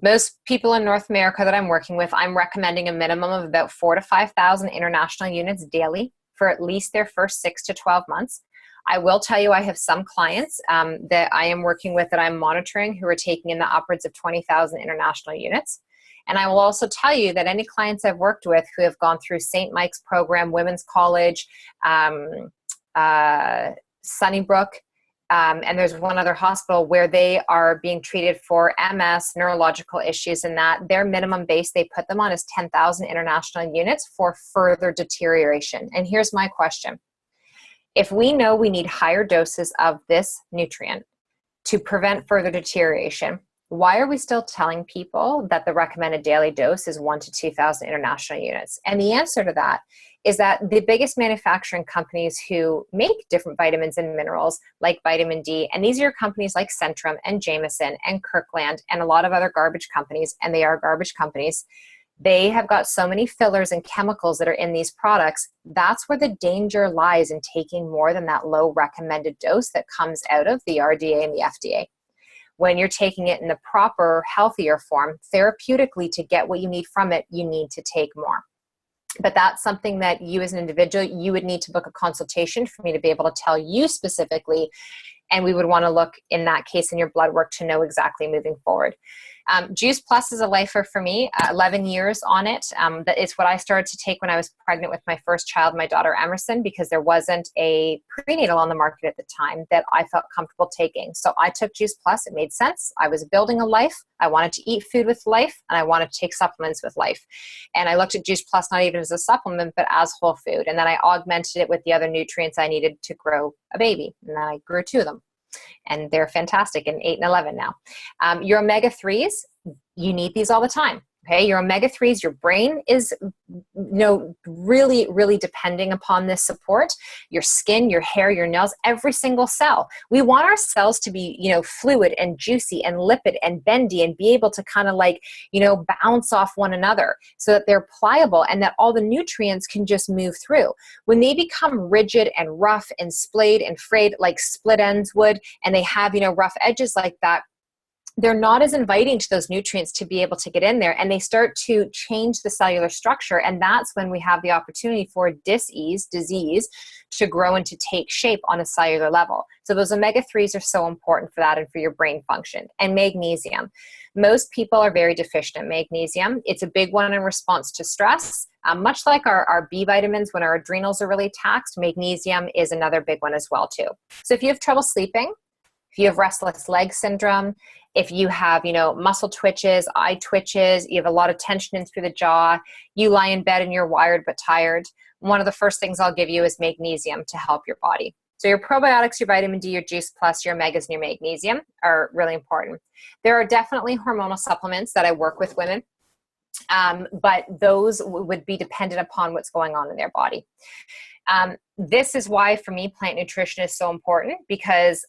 most people in North America that I'm working with, I'm recommending a minimum of about 4,000 to 5,000 international units daily for at least their first 6 to 12 months. I will tell you, I have some clients that I am working with that I'm monitoring who are taking in the upwards of 20,000 international units. And I will also tell you that any clients I've worked with who have gone through St. Mike's program, Women's College, Sunnybrook, and there's one other hospital where they are being treated for MS, neurological issues, and that their minimum base they put them on is 10,000 international units for further deterioration. And here's my question. If we know we need higher doses of this nutrient to prevent further deterioration, why are we still telling people that the recommended daily dose is 1,000 to 2,000 international units? And the answer to that is that the biggest manufacturing companies who make different vitamins and minerals like vitamin D, and these are companies like Centrum and Jameson and Kirkland and a lot of other garbage companies, and they are garbage companies, they have got so many fillers and chemicals that are in these products. That's where the danger lies in taking more than that low recommended dose that comes out of the RDA and the FDA. When you're taking it in the proper, healthier form, therapeutically, to get what you need from it, you need to take more. But that's something that you as an individual, you would need to book a consultation for me to be able to tell you specifically. And we would want to look in that case in your blood work to know exactly moving forward. Juice Plus is a lifer for me, 11 years on it. That is what I started to take when I was pregnant with my first child, my daughter Emerson, because there wasn't a prenatal on the market at the time that I felt comfortable taking. So I took Juice Plus. It made sense. I was building a life. I wanted to eat food with life, and I wanted to take supplements with life. And I looked at Juice Plus not even as a supplement, but as whole food. And then I augmented it with the other nutrients I needed to grow a baby. And then I grew 2 of them. And they're fantastic in 8 and 11 now. Your omega-3s, you need these all the time. Okay, your omega-3s, your brain is, really, really depending upon this support. Your skin, your hair, your nails, every single cell. We want our cells to be, fluid and juicy and lipid and bendy and be able to kind of bounce off one another so that they're pliable and that all the nutrients can just move through. When they become rigid and rough and splayed and frayed like split ends would, and they have, rough edges like that, they're not as inviting to those nutrients to be able to get in there, and they start to change the cellular structure. And that's when we have the opportunity for disease to grow and to take shape on a cellular level. So those omega-3s are so important for that and for your brain function. And magnesium. Most people are very deficient in magnesium. It's a big one in response to stress. Much like our B vitamins, when our adrenals are really taxed, magnesium is another big one as well too. So if you have trouble sleeping, if you have restless leg syndrome, if you have, muscle twitches, eye twitches, you have a lot of tension in through the jaw, you lie in bed and you're wired but tired, one of the first things I'll give you is magnesium to help your body. So your probiotics, your vitamin D, your Juice Plus, your omegas, and your magnesium are really important. There are definitely hormonal supplements that I work with women, but those would be dependent upon what's going on in their body. This is why, for me, plant nutrition is so important, because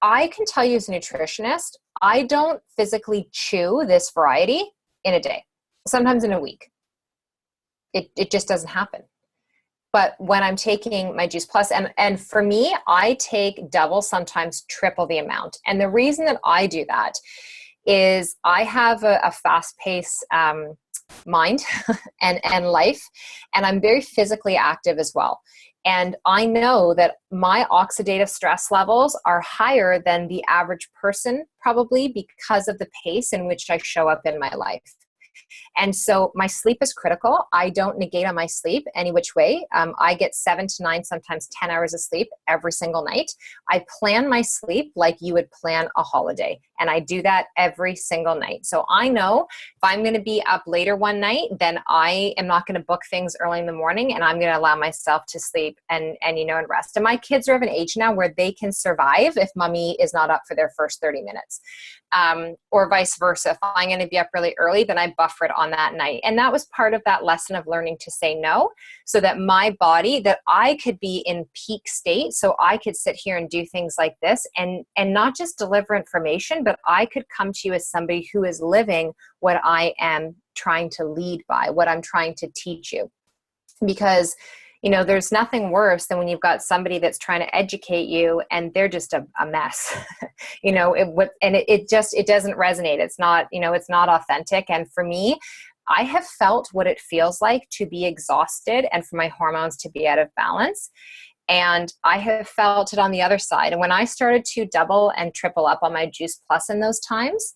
I can tell you as a nutritionist, I don't physically chew this variety in a day, sometimes in a week. It just doesn't happen. But when I'm taking my Juice Plus, and for me, I take double, sometimes triple the amount. And the reason that I do that is I have a fast-paced mind and life. And I'm very physically active as well. And I know that my oxidative stress levels are higher than the average person, probably because of the pace in which I show up in my life. And so my sleep is critical. I don't negate on my sleep any which way. I get 7 to 9, sometimes 10 hours of sleep every single night. I plan my sleep like you would plan a holiday. And I do that every single night. So I know if I'm going to be up later one night, then I am not going to book things early in the morning, and I'm going to allow myself to sleep and rest. And my kids are of an age now where they can survive if mommy is not up for their first 30 minutes. Or vice versa. If I'm going to be up really early, then I buffer it on that night. And that was part of that lesson of learning to say no, so that my body, that I could be in peak state, so I could sit here and do things like this and not just deliver information, but I could come to you as somebody who is living what I am trying to lead by, what I'm trying to teach you. Because there's nothing worse than when you've got somebody that's trying to educate you and they're just a mess, it doesn't resonate. It's not, it's not authentic. And for me, I have felt what it feels like to be exhausted and for my hormones to be out of balance. And I have felt it on the other side. And when I started to double and triple up on my Juice Plus in those times,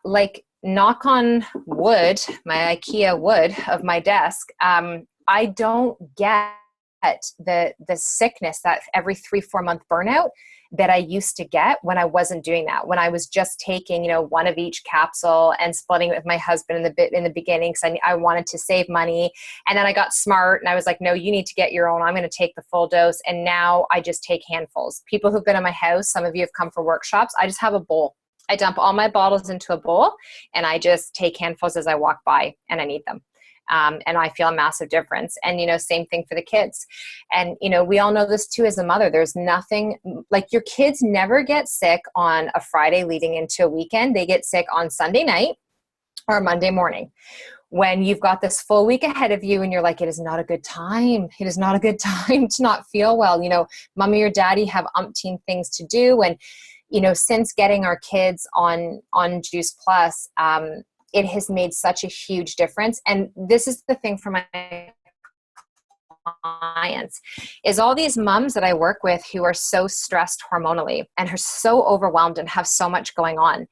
like knock on wood, my IKEA wood of my desk, I don't get the sickness, that every 3-4 month burnout that I used to get when I wasn't doing that. When I was just taking, one of each capsule and splitting it with my husband in the beginning, because I wanted to save money. And then I got smart and I was like, no, you need to get your own. I'm going to take the full dose. And now I just take handfuls. People who've been in my house, some of you have come for workshops. I just have a bowl. I dump all my bottles into a bowl and I just take handfuls as I walk by and I need them. And I feel a massive difference. And, same thing for the kids. And, we all know this too as a mother. There's nothing like your kids never get sick on a Friday leading into a weekend. They get sick on Sunday night or Monday morning when you've got this full week ahead of you and you're like, it is not a good time. It is not a good time to not feel well. Mommy or daddy have umpteen things to do. And, since getting our kids on Juice Plus, it has made such a huge difference. And this is the thing for my clients, is all these moms that I work with who are so stressed hormonally and are so overwhelmed and have so much going on.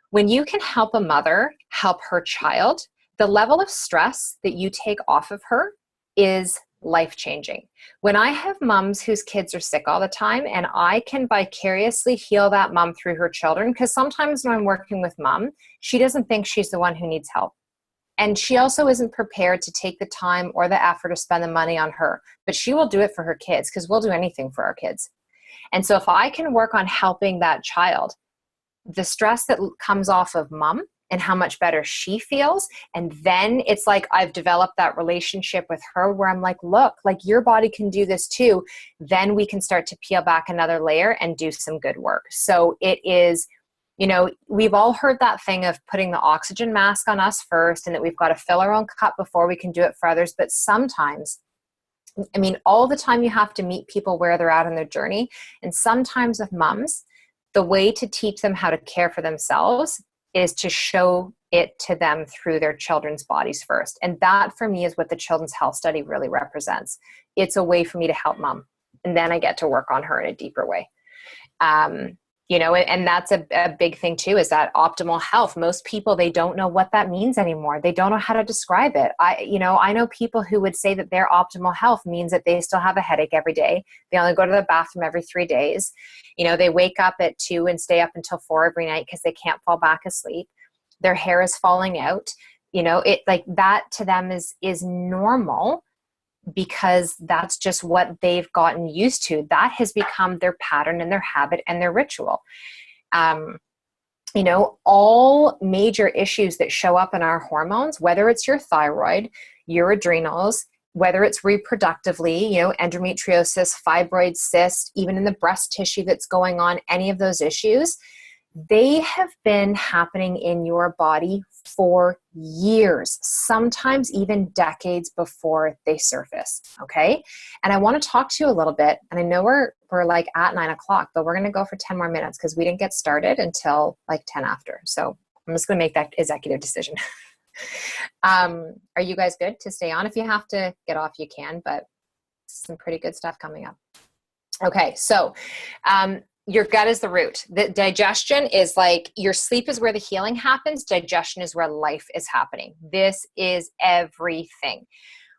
When you can help a mother help her child, the level of stress that you take off of her is life-changing. When I have moms whose kids are sick all the time and I can vicariously heal that mom through her children, because sometimes when I'm working with mom, she doesn't think she's the one who needs help. And she also isn't prepared to take the time or the effort to spend the money on her, but she will do it for her kids because we'll do anything for our kids. And so if I can work on helping that child, the stress that comes off of mom and how much better she feels. And then it's like I've developed that relationship with her where I'm like, look, like your body can do this too. Then we can start to peel back another layer and do some good work. So it is, we've all heard that thing of putting the oxygen mask on us first and that we've got to fill our own cup before we can do it for others. But sometimes, all the time you have to meet people where they're at in their journey. And sometimes with moms, the way to teach them how to care for themselves is to show it to them through their children's bodies first. And that for me is what the Children's Health Study really represents. It's a way for me to help mom. And then I get to work on her in a deeper way. And that's a big thing too, is that optimal health. Most people, they don't know what that means anymore. They don't know how to describe it. I know people who would say that their optimal health means that they still have a headache every day. They only go to the bathroom every 3 days. They wake up at 2 and stay up until 4 every night because they can't fall back asleep. Their hair is falling out. It like that to them is normal, because that's just what they've gotten used to. That has become their pattern and their habit and their ritual. All major issues that show up in our hormones, whether it's your thyroid, your adrenals, whether it's reproductively, endometriosis, fibroid, cyst, even in the breast tissue that's going on, any of those issues, they have been happening in your body for years, sometimes even decades before they surface. Okay. And I want to talk to you a little bit. And I know we're like at 9 o'clock, but we're going to go for 10 more minutes because we didn't get started until like 10 after. So I'm just going to make that executive decision. Are you guys good to stay on? If you have to get off, you can, but some pretty good stuff coming up. Okay, so your gut is the root. The digestion is like, your sleep is where the healing happens. Digestion is where life is happening. This is everything.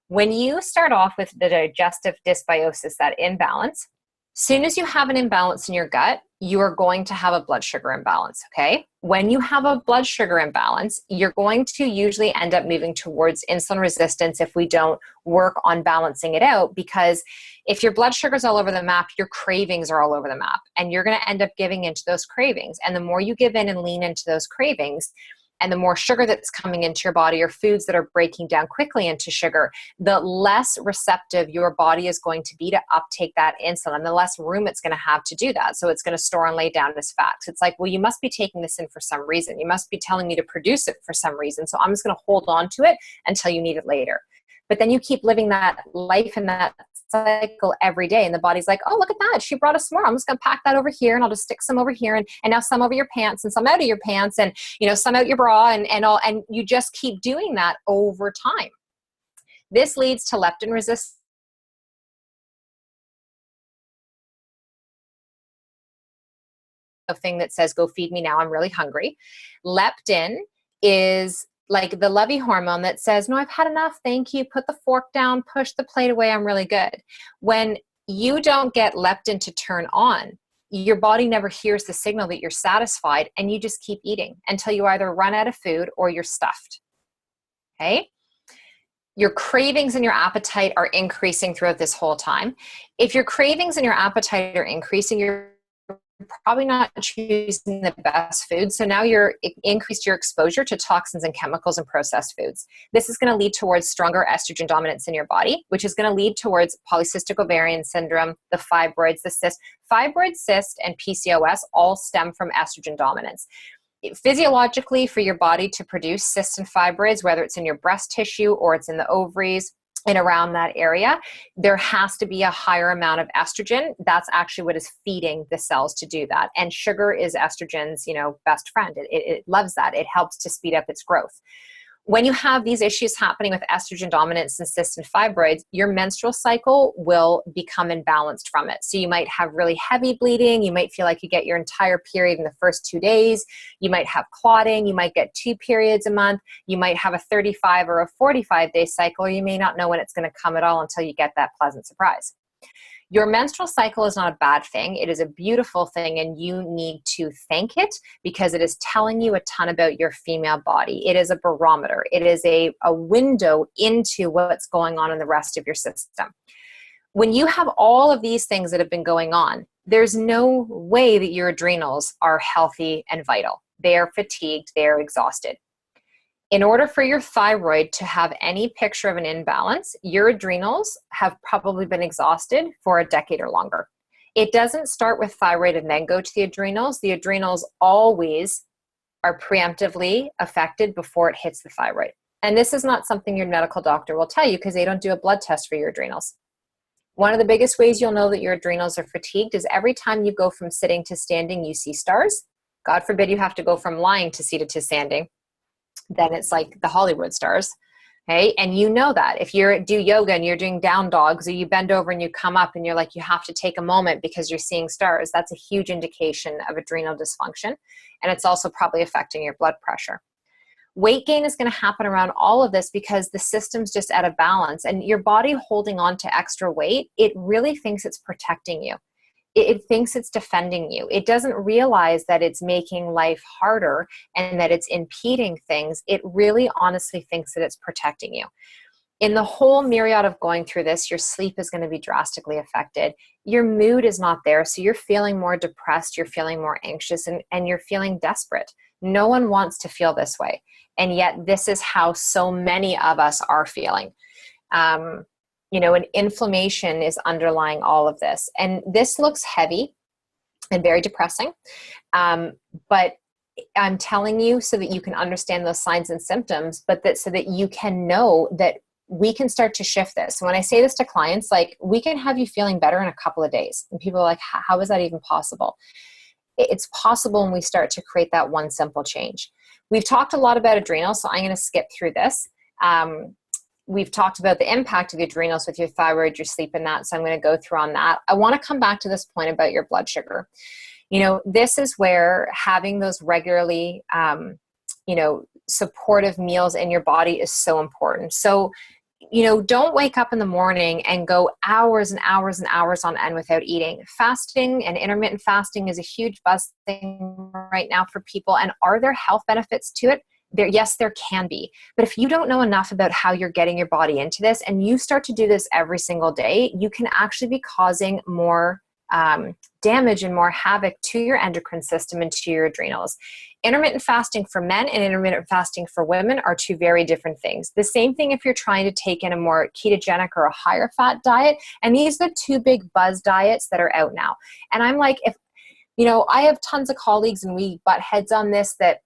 When you start off with the digestive dysbiosis, that imbalance, soon as you have an imbalance in your gut, you are going to have a blood sugar imbalance, okay? When you have a blood sugar imbalance, you're going to usually end up moving towards insulin resistance if we don't work on balancing it out, because if your blood sugar is all over the map, your cravings are all over the map, and you're going to end up giving into those cravings. And the more you give in and lean into those cravings, and the more sugar that's coming into your body, or foods that are breaking down quickly into sugar, the less receptive your body is going to be to uptake that insulin, the less room it's going to have to do that. So it's going to store and lay down as fats. It's like, well, you must be taking this in for some reason. You must be telling me to produce it for some reason. So I'm just going to hold on to it until you need it later. But then you keep living that life in that cycle every day, and the body's like, oh, look at that, she brought us more, I'm just going to pack that over here, and I'll just stick some over here, and now some over your pants, and some out of your pants, and some out your bra, and all, and you just keep doing that over time. This leads to leptin resistance, a thing that says, go feed me now, I'm really hungry. Leptin is like the lovey hormone that says, no, I've had enough, thank you, put the fork down, push the plate away, I'm really good. When you don't get leptin to turn on, your body never hears the signal that you're satisfied, and you just keep eating until you either run out of food or you're stuffed, okay? Your cravings and your appetite are increasing throughout this whole time. If your cravings and your appetite are increasing, you're probably not choosing the best food. So now you're increased your exposure to toxins and chemicals and processed foods. This is going to lead towards stronger estrogen dominance in your body, which is going to lead towards polycystic ovarian syndrome, the fibroids, the cyst. Fibroid, cyst, and PCOS all stem from estrogen dominance. Physiologically, for your body to produce cysts and fibroids, whether it's in your breast tissue or it's in the ovaries, and around that area, there has to be a higher amount of estrogen. That's actually what is feeding the cells to do that. And sugar is estrogen's, best friend. It loves that. It helps to speed up its growth. When you have these issues happening with estrogen dominance and cysts and fibroids, your menstrual cycle will become imbalanced from it. So you might have really heavy bleeding. You might feel like you get your entire period in the first 2 days. You might have clotting. You might get 2 periods a month. You might have a 35 or a 45-day cycle, or you may not know when it's going to come at all until you get that pleasant surprise. Your menstrual cycle is not a bad thing. It is a beautiful thing, and you need to thank it because it is telling you a ton about your female body. It is a barometer. It is a window into what's going on in the rest of your system. When you have all of these things that have been going on, there's no way that your adrenals are healthy and vital. They are fatigued. They are exhausted. In order for your thyroid to have any picture of an imbalance, your adrenals have probably been exhausted for a decade or longer. It doesn't start with thyroid and then go to the adrenals. The adrenals always are preemptively affected before it hits the thyroid. And this is not something your medical doctor will tell you because they don't do a blood test for your adrenals. One of the biggest ways you'll know that your adrenals are fatigued is every time you go from sitting to standing, you see stars. God forbid you have to go from lying to seated to standing. Then it's like the Hollywood stars, okay? And you know that. If you do yoga and you're doing down dogs, or you bend over and you come up and you're like, you have to take a moment because you're seeing stars, that's a huge indication of adrenal dysfunction. And it's also probably affecting your blood pressure. Weight gain is going to happen around all of this because the system's just out of balance. And your body holding on to extra weight, it really thinks it's protecting you. It thinks it's defending you. It doesn't realize that it's making life harder and that it's impeding things. It really honestly thinks that it's protecting you. In the whole myriad of going through this, your sleep is going to be drastically affected. Your mood is not there, so you're feeling more depressed, you're feeling more anxious, and you're feeling desperate. No one wants to feel this way, and yet this is how so many of us are feeling. And inflammation is underlying all of this. And this looks heavy and very depressing. But I'm telling you so that you can understand those signs and symptoms, but so that you can know that we can start to shift this. When I say this to clients, like, we can have you feeling better in a couple of days. And people are like, how is that even possible? It's possible when we start to create that one simple change. We've talked a lot about adrenals, so I'm going to skip through this. We've talked about the impact of the adrenals with your thyroid, your sleep, and that. So I'm going to go through on that. I want to come back to this point about your blood sugar. This is where having those regularly, supportive meals in your body is so important. So, don't wake up in the morning and go hours and hours and hours on end without eating. Fasting and intermittent fasting is a huge buzz thing right now for people. And are there health benefits to it? Yes, there can be. But if you don't know enough about how you're getting your body into this and you start to do this every single day, you can actually be causing more damage and more havoc to your endocrine system and to your adrenals. Intermittent fasting for men and intermittent fasting for women are two very different things. The same thing if you're trying to take in a more ketogenic or a higher fat diet. And these are the two big buzz diets that are out now. And I'm like, I have tons of colleagues and we butt heads on this, that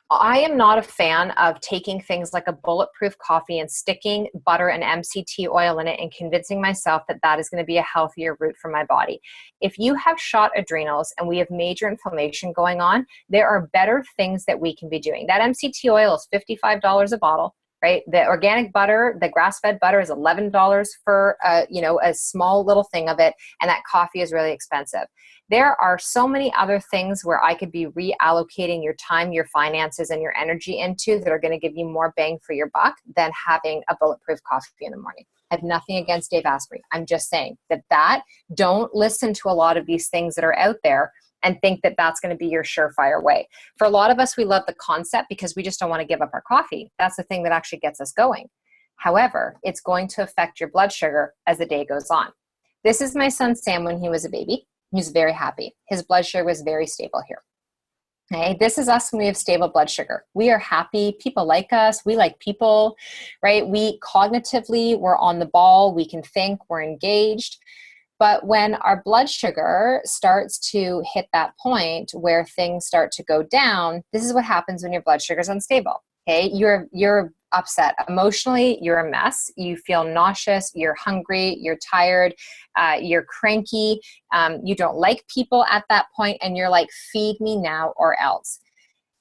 I am not a fan of taking things like a bulletproof coffee and sticking butter and MCT oil in it and convincing myself that that is going to be a healthier route for my body. If you have shot adrenals and we have major inflammation going on, there are better things that we can be doing. That MCT oil is $55 a bottle, right? The organic butter, the grass-fed butter is $11 for, a small little thing of it. And that coffee is really expensive. There are so many other things where I could be reallocating your time, your finances, and your energy into that are going to give you more bang for your buck than having a bulletproof coffee in the morning. I have nothing against Dave Asprey. I'm just saying that don't listen to a lot of these things that are out there and think that that's going to be your surefire way. For a lot of us, we love the concept because we just don't want to give up our coffee. That's the thing that actually gets us going. However, it's going to affect your blood sugar as the day goes on. This is my son, Sam, when he was a baby. He was very happy. His blood sugar was very stable here. Okay, this is us when we have stable blood sugar. We are happy. People like us. We like people, right? We cognitively, we're on the ball. We can think, we're engaged. But when our blood sugar starts to hit that point where things start to go down, this is what happens when your blood sugar is unstable. Okay, you're upset. Emotionally, you're a mess. You feel nauseous, you're hungry, you're tired, you're cranky, you don't like people at that point, and you're like, feed me now or else.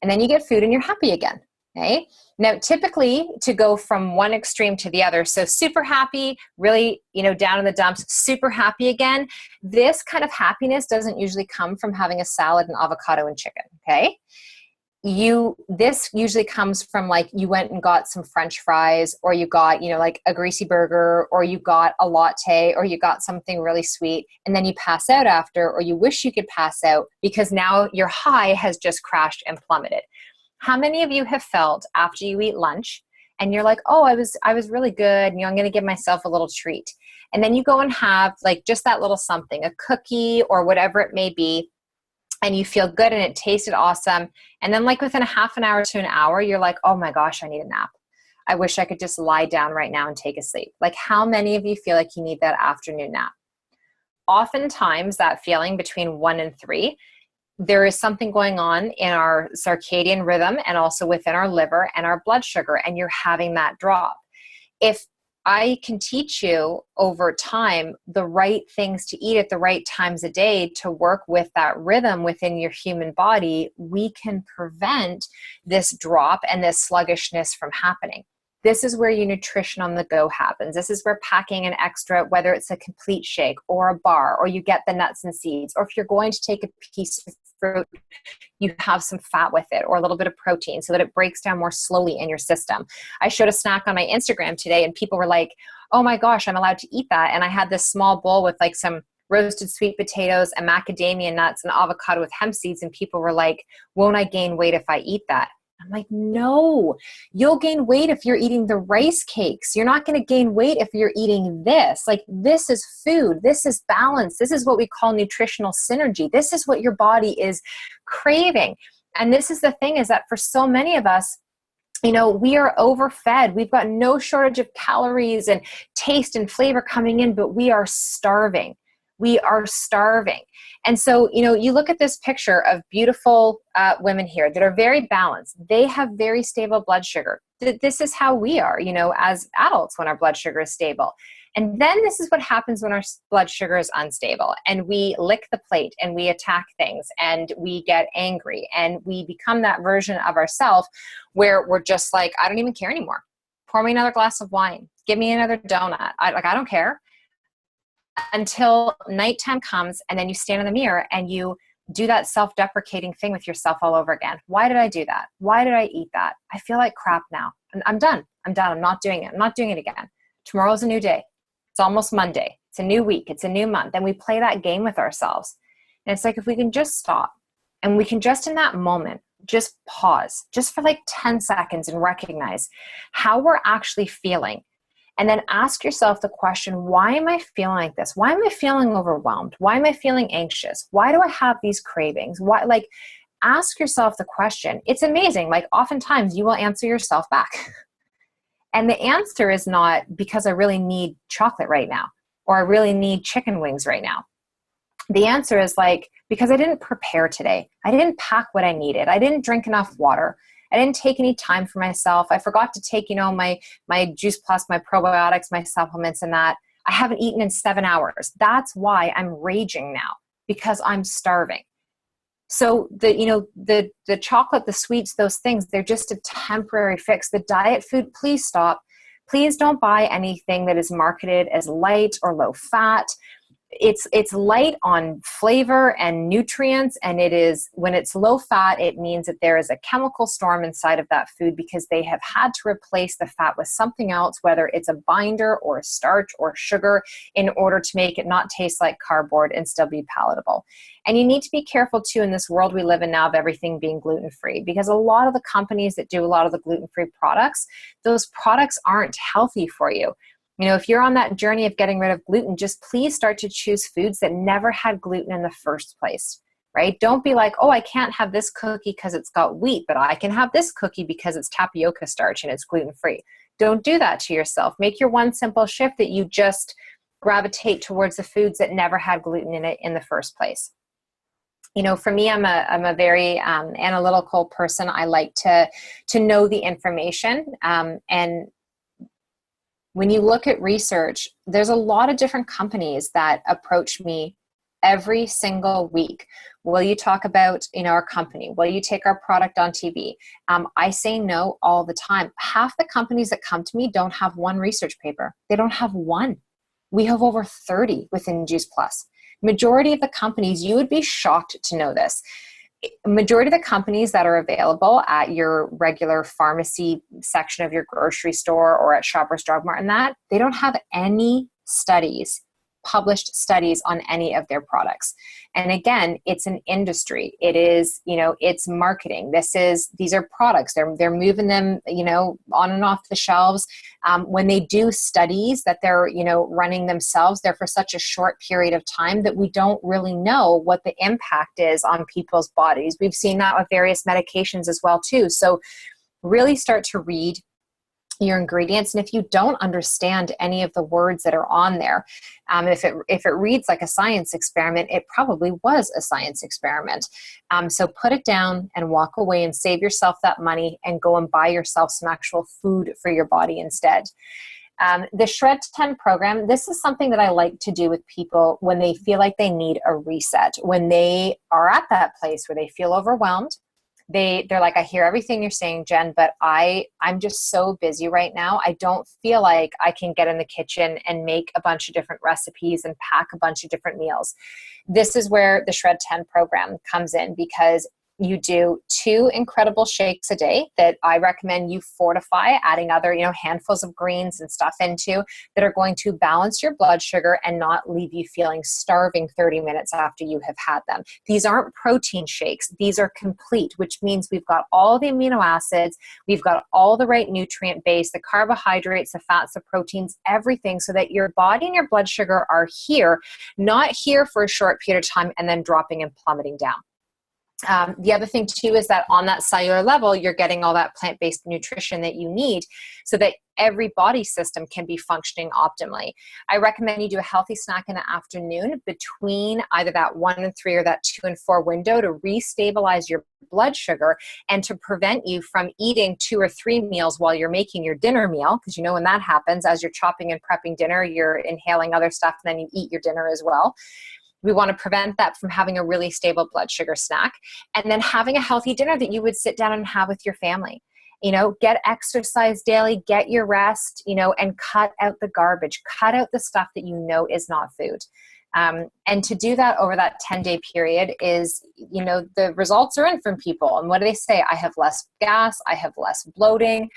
And then you get food and you're happy again. Okay. Now, typically to go from one extreme to the other, so super happy, really, down in the dumps, super happy again. This kind of happiness doesn't usually come from having a salad and avocado and chicken. Okay. This usually comes from like you went and got some French fries, or you got, like a greasy burger, or you got a latte, or you got something really sweet, and then you pass out after, or you wish you could pass out because now your high has just crashed and plummeted. How many of you have felt after you eat lunch and you're like, oh, I was really good, I'm going to give myself a little treat. And then you go and have like just that little something, a cookie or whatever it may be, and you feel good and it tasted awesome. And then like within a half an hour to an hour, you're like, oh my gosh, I need a nap. I wish I could just lie down right now and take a sleep. Like, how many of you feel like you need that afternoon nap? Oftentimes that feeling between 1 and 3, there is something going on in our circadian rhythm and also within our liver and our blood sugar, and you're having that drop. If I can teach you over time the right things to eat at the right times of day to work with that rhythm within your human body, we can prevent this drop and this sluggishness from happening. This is where your nutrition on the go happens. This is where packing an extra, whether it's a complete shake or a bar, or you get the nuts and seeds, or if you're going to take a piece of fruit, you have some fat with it or a little bit of protein so that it breaks down more slowly in your system. I showed a snack on my Instagram today and people were like, oh my gosh, I'm allowed to eat that. And I had this small bowl with like some roasted sweet potatoes and macadamia nuts and avocado with hemp seeds. And people were like, won't I gain weight if I eat that? I'm like, no, you'll gain weight if you're eating the rice cakes. You're not going to gain weight if you're eating this. Like, this is food. This is balance. This is what we call nutritional synergy. This is what your body is craving. And this is the thing, is that for so many of us, we are overfed. We've got no shortage of calories and taste and flavor coming in, but we are starving. We are starving. And so, you look at this picture of beautiful women here that are very balanced. They have very stable blood sugar. This is how we are, as adults when our blood sugar is stable. And then this is what happens when our blood sugar is unstable and we lick the plate and we attack things and we get angry and we become that version of ourselves where we're just like, I don't even care anymore. Pour me another glass of wine. Give me another donut. I don't care. Until nighttime comes and then you stand in the mirror and you do that self-deprecating thing with yourself all over again. Why did I do that? Why did I eat that? I feel like crap now. I'm done. I'm done. I'm not doing it. I'm not doing it again. Tomorrow's a new day. It's almost Monday. It's a new week. It's a new month. And we play that game with ourselves. And it's like, if we can just stop and we can just in that moment, just pause just for like 10 seconds and recognize how we're actually feeling. And then ask yourself the question, why am I feeling like this? Why am I feeling overwhelmed? Why am I feeling anxious? Why do I have these cravings? Why, like, ask yourself the question. It's amazing. Like, oftentimes you will answer yourself back. And the answer is not because I really need chocolate right now, or I really need chicken wings right now. The answer is like, because I didn't prepare today. I didn't pack what I needed. I didn't drink enough water. I didn't take any time for myself. I forgot to take, my Juice Plus, my probiotics, my supplements and that. I haven't eaten in 7 hours. That's why I'm raging now, because I'm starving. So the chocolate, the sweets, those things, they're just a temporary fix. The diet food, please stop. Please don't buy anything that is marketed as light or low fat. It's light on flavor and nutrients, and it is, when it's low fat, it means that there is a chemical storm inside of that food because they have had to replace the fat with something else, whether it's a binder or a starch or sugar, in order to make it not taste like cardboard and still be palatable. And you need to be careful too in this world we live in now of everything being gluten-free, because a lot of the companies that do a lot of the gluten-free products, those products aren't healthy for you. If you're on that journey of getting rid of gluten, just please start to choose foods that never had gluten in the first place, right? Don't be like, oh, I can't have this cookie because it's got wheat, but I can have this cookie because it's tapioca starch and it's gluten-free. Don't do that to yourself. Make your one simple shift that you just gravitate towards the foods that never had gluten in it in the first place. For me, I'm a very analytical person. I like to know the information, and when you look at research, there's a lot of different companies that approach me every single week. Will you talk about, our company? Will you take our product on TV? I say no all the time. Half the companies that come to me don't have one research paper. They don't have one. We have over 30 within Juice Plus. Majority of the companies, you would be shocked to know this. Majority of the companies that are available at your regular pharmacy section of your grocery store or at Shoppers Drug Mart and that, they don't have any studies, published studies on any of their products. And again, it's an industry. It is, it's marketing. These are products. They're moving them, on and off the shelves. When they do studies that they're, running themselves, they're for such a short period of time that we don't really know what the impact is on people's bodies. We've seen that with various medications as well too. So really start to read your ingredients. And if you don't understand any of the words that are on there, if it reads like a science experiment, it probably was a science experiment. So put it down and walk away and save yourself that money and go and buy yourself some actual food for your body instead. The Shred 10 program, this is something that I like to do with people when they feel like they need a reset, when they are at that place where they feel overwhelmed. They're like, I hear everything you're saying, Jen, but I'm just so busy right now. I don't feel like I can get in the kitchen and make a bunch of different recipes and pack a bunch of different meals. This is where the Shred 10 program comes in, because you do 2 incredible shakes a day that I recommend you fortify, adding other, handfuls of greens and stuff into, that are going to balance your blood sugar and not leave you feeling starving 30 minutes after you have had them. These aren't protein shakes. These are complete, which means we've got all the amino acids, we've got all the right nutrient base, the carbohydrates, the fats, the proteins, everything, so that your body and your blood sugar are here, not here for a short period of time and then dropping and plummeting down. The other thing too is that on that cellular level, you're getting all that plant-based nutrition that you need so that every body system can be functioning optimally. I recommend you do a healthy snack in the afternoon between either that 1 and 3 or that 2 and 4 window to restabilize your blood sugar and to prevent you from eating 2 or 3 meals while you're making your dinner meal. Because you know when that happens, as you're chopping and prepping dinner, you're inhaling other stuff and then you eat your dinner as well. We want to prevent that from having a really stable blood sugar snack. And then having a healthy dinner that you would sit down and have with your family. You know, get exercise daily, get your rest, you know, and cut out the garbage, cut out the stuff that you know is not food. And to do that over that 10-day period is, you know, the results are in from people. And what do they say? I have less gas. I have less bloating.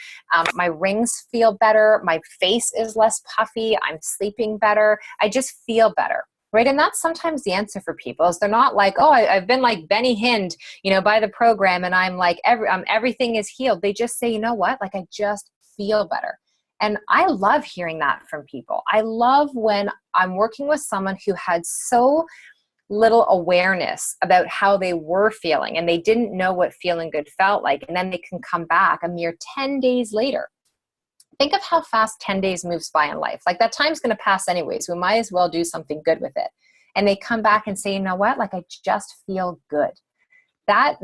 My rings feel better. My face is less puffy. I'm sleeping better. I just feel better. Right. And that's sometimes the answer for people is they're not like, oh, I've been like Benny Hinned, you know, by the program and I'm like, everything is healed. They just say, you know what, like I just feel better. And I love hearing that from people. I love when I'm working with someone who had so little awareness about how they were feeling and they didn't know what feeling good felt like. And then they can come back a mere 10 days later. Think of how fast 10 days moves by in life. Like that time's going to pass anyways. We might as well do something good with it. And they come back and say, you know what? Like I just feel good. That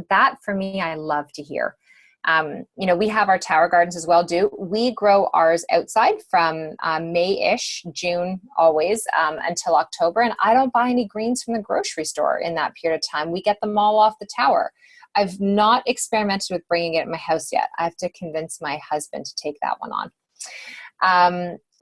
for me, I love to hear. You know, we have our tower gardens as well. We grow ours outside from May-ish, June always, until October. And I don't buy any greens from the grocery store in that period of time. We get them all off the tower. I've not experimented with bringing it in my house yet. I have to convince my husband to take that one on.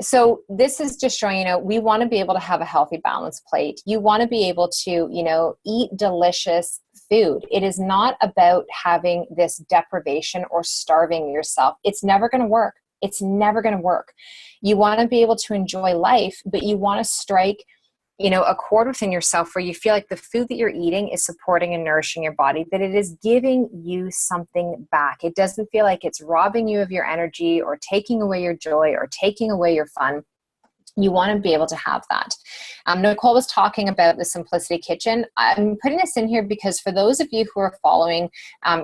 So this is just showing, you know, we want to be able to have a healthy, balanced plate. You want to be able to, you know, eat delicious food. It is not about having this deprivation or starving yourself. It's never going to work. It's never going to work. You want to be able to enjoy life, but you want to strike, you know, a chord within yourself where you feel like the food that you're eating is supporting and nourishing your body, that it is giving you something back. It doesn't feel like it's robbing you of your energy or taking away your joy or taking away your fun. You want to be able to have that. Nicole was talking about the Simplicity Kitchen. I'm putting this in here because for those of you who are following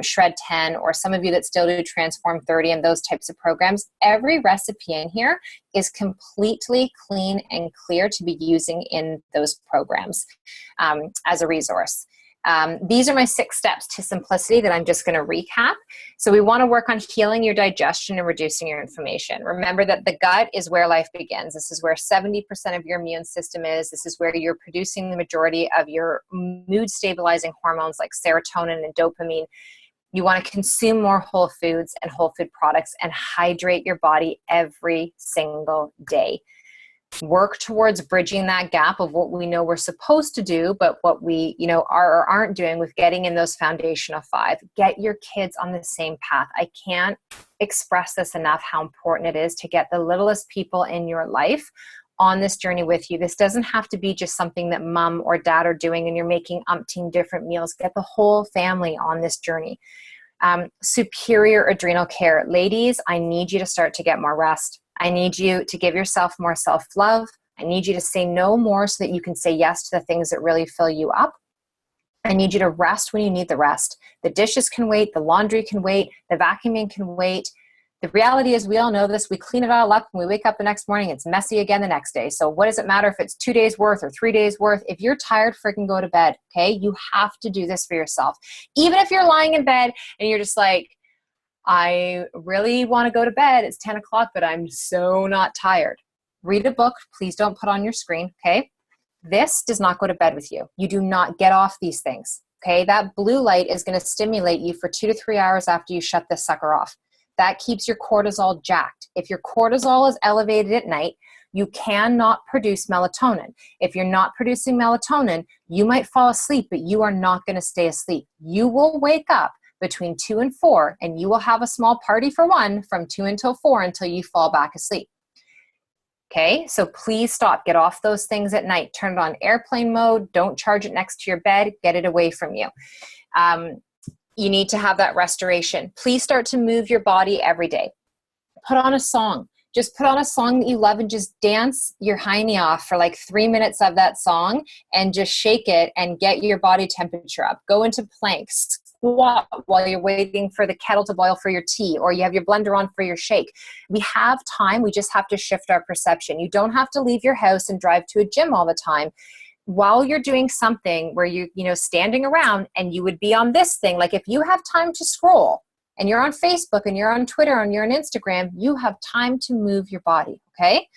Shred 10 or some of you that still do Transform 30 and those types of programs, every recipe in here is completely clean and clear to be using in those programs as a resource. These are my 6 steps to simplicity that I'm just going to recap. So we want to work on healing your digestion and reducing your inflammation. Remember that the gut is where life begins. This is where 70% of your immune system is. This is where you're producing the majority of your mood stabilizing hormones like serotonin and dopamine. You want to consume more whole foods and whole food products and hydrate your body every single day. Work towards bridging that gap of what we know we're supposed to do, but what we, you know, are or aren't doing with getting in those foundational 5. Get your kids on the same path. I can't express this enough, how important it is to get the littlest people in your life on this journey with you. This doesn't have to be just something that mom or dad are doing and you're making umpteen different meals. Get the whole family on this journey. Superior adrenal care. Ladies, I need you to start to get more rest. I need you to give yourself more self-love. I need you to say no more so that you can say yes to the things that really fill you up. I need you to rest when you need the rest. The dishes can wait. The laundry can wait. The vacuuming can wait. The reality is we all know this. We clean it all up and we wake up the next morning. It's messy again the next day. So what does it matter if it's 2 days worth or 3 days worth? If you're tired, freaking go to bed. Okay. You have to do this for yourself. Even if you're lying in bed and you're just like, I really want to go to bed. It's 10 o'clock, but I'm so not tired. Read a book. Please don't put on your screen. Okay. This does not go to bed with you. You do not get off these things. Okay. That blue light is going to stimulate you for 2 to 3 hours after you shut this sucker off. That keeps your cortisol jacked. If your cortisol is elevated at night, you cannot produce melatonin. If you're not producing melatonin, you might fall asleep, but you are not going to stay asleep. You will wake up between 2 and 4, and you will have a small party for 1 from 2 until 4 until you fall back asleep. Okay, so please stop. Get off those things at night. Turn it on airplane mode. Don't charge it next to your bed. Get it away from you. You need to have that restoration. Please start to move your body every day. Put on a song. Just put on a song that you love and just dance your hiney off for like 3 minutes of that song and just shake it and get your body temperature up. Go into planks. Squat while you're waiting for the kettle to boil for your tea, or you have your blender on for your shake. We have time. We just have to shift our perception. You don't have to leave your house and drive to a gym all the time. while you're doing something where standing around and you would be on this thing, like if you have time to scroll and you're on Facebook and you're on Twitter and you're on Instagram, you have time to move your body. Okay.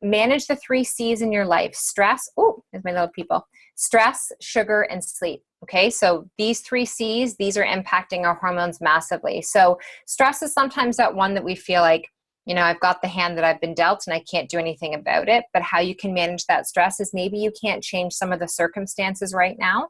Manage the 3 C's in your life: stress. Oh, there's my little people. Stress, sugar, and sleep. Okay. So these 3 C's, these are impacting our hormones massively. So stress is sometimes that one that we feel like, I've got the hand that I've been dealt and I can't do anything about it. But how you can manage that stress is maybe you can't change some of the circumstances right now,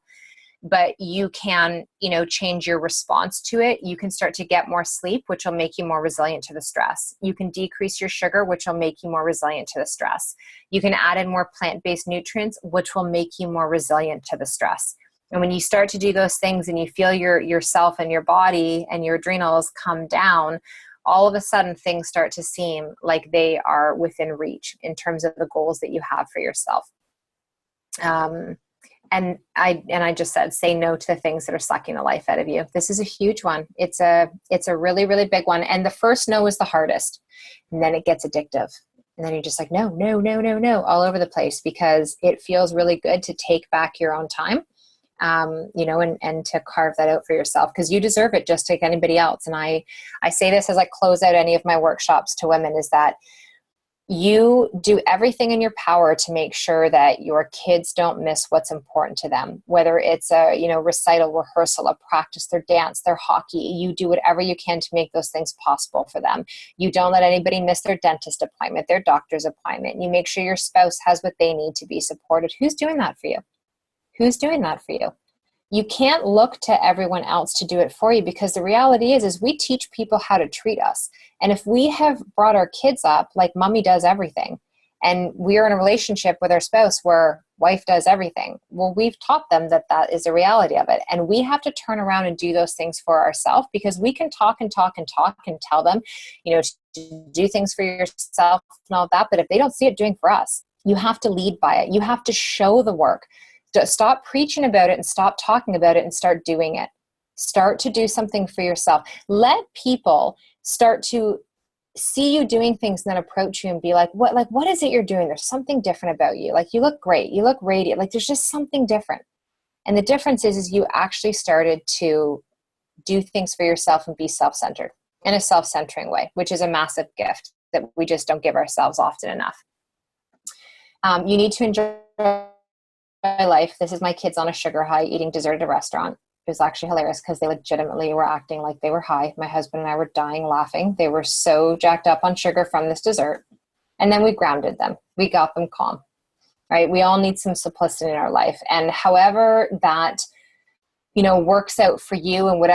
but you can, change your response to it. You can start to get more sleep, which will make you more resilient to the stress. You can decrease your sugar, which will make you more resilient to the stress. You can add in more plant-based nutrients, which will make you more resilient to the stress. And when you start to do those things and you feel yourself and your body and your adrenals come down, all of a sudden things start to seem like they are within reach in terms of the goals that you have for yourself. And I just said, say no to the things that are sucking the life out of you. This is a huge one. It's a really, really big one. And the first no is the hardest. And then it gets addictive. And then you're just like, no, all over the place, because it feels really good to take back your own time. And to carve that out for yourself, because you deserve it just like anybody else. And I say this as I close out any of my workshops to women, is that you do everything in your power to make sure that your kids don't miss what's important to them, whether it's a, recital, rehearsal, a practice, their dance, their hockey. You do whatever you can to make those things possible for them. You don't let anybody miss their dentist appointment, their doctor's appointment. You make sure your spouse has what they need to be supported. Who's doing that for you? Who's doing that for you? You can't look to everyone else to do it for you, because the reality is we teach people how to treat us. And if we have brought our kids up like mommy does everything, and we're in a relationship with our spouse where wife does everything, well, we've taught them that is the reality of it. And we have to turn around and do those things for ourselves, because we can talk and tell them, to do things for yourself and all that. But if they don't see it doing for us, you have to lead by it. You have to show the work. Stop preaching about it and stop talking about it and start doing it. Start to do something for yourself. Let people start to see you doing things and then approach you and be like, what is it you're doing? There's something different about you. Like, you look great. You look radiant. Like, there's just something different. And the difference is you actually started to do things for yourself and be self-centered in a self-centering way, which is a massive gift that we just don't give ourselves often enough. You need to enjoy my life. This is my kids on a sugar high eating dessert at a restaurant. It was actually hilarious because they legitimately were acting like they were high. My husband and I were dying laughing. They were so jacked up on sugar from this dessert. And then we grounded them. We got them calm, right? We all need some simplicity in our life. And however that, works out for you, and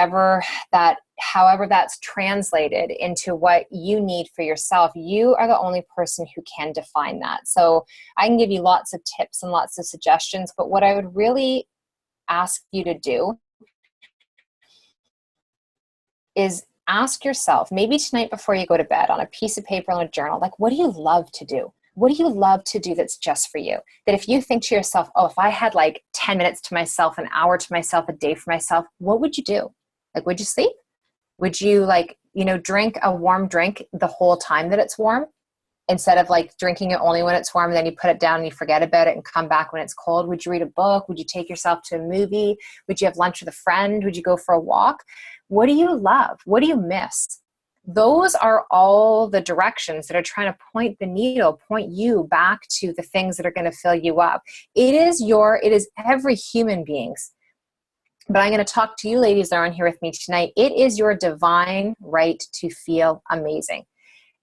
however that's translated into what you need for yourself, you are the only person who can define that. So I can give you lots of tips and lots of suggestions, but what I would really ask you to do is ask yourself, maybe tonight before you go to bed, on a piece of paper, on a journal, like, what do you love to do? What do you love to do that's just for you? That if you think to yourself, oh, if I had like 10 minutes to myself, an hour to myself, a day for myself, what would you do? Like, would you sleep? Would you drink a warm drink the whole time that it's warm, instead of like drinking it only when it's warm and then you put it down and you forget about it and come back when it's cold? Would you read a book? Would you take yourself to a movie? Would you have lunch with a friend? Would you go for a walk? What do you love? What do you miss? Those are all the directions that are trying to point the needle, point you back to the things that are going to fill you up. It is every human being's. But I'm going to talk to you ladies that are on here with me tonight. It is your divine right to feel amazing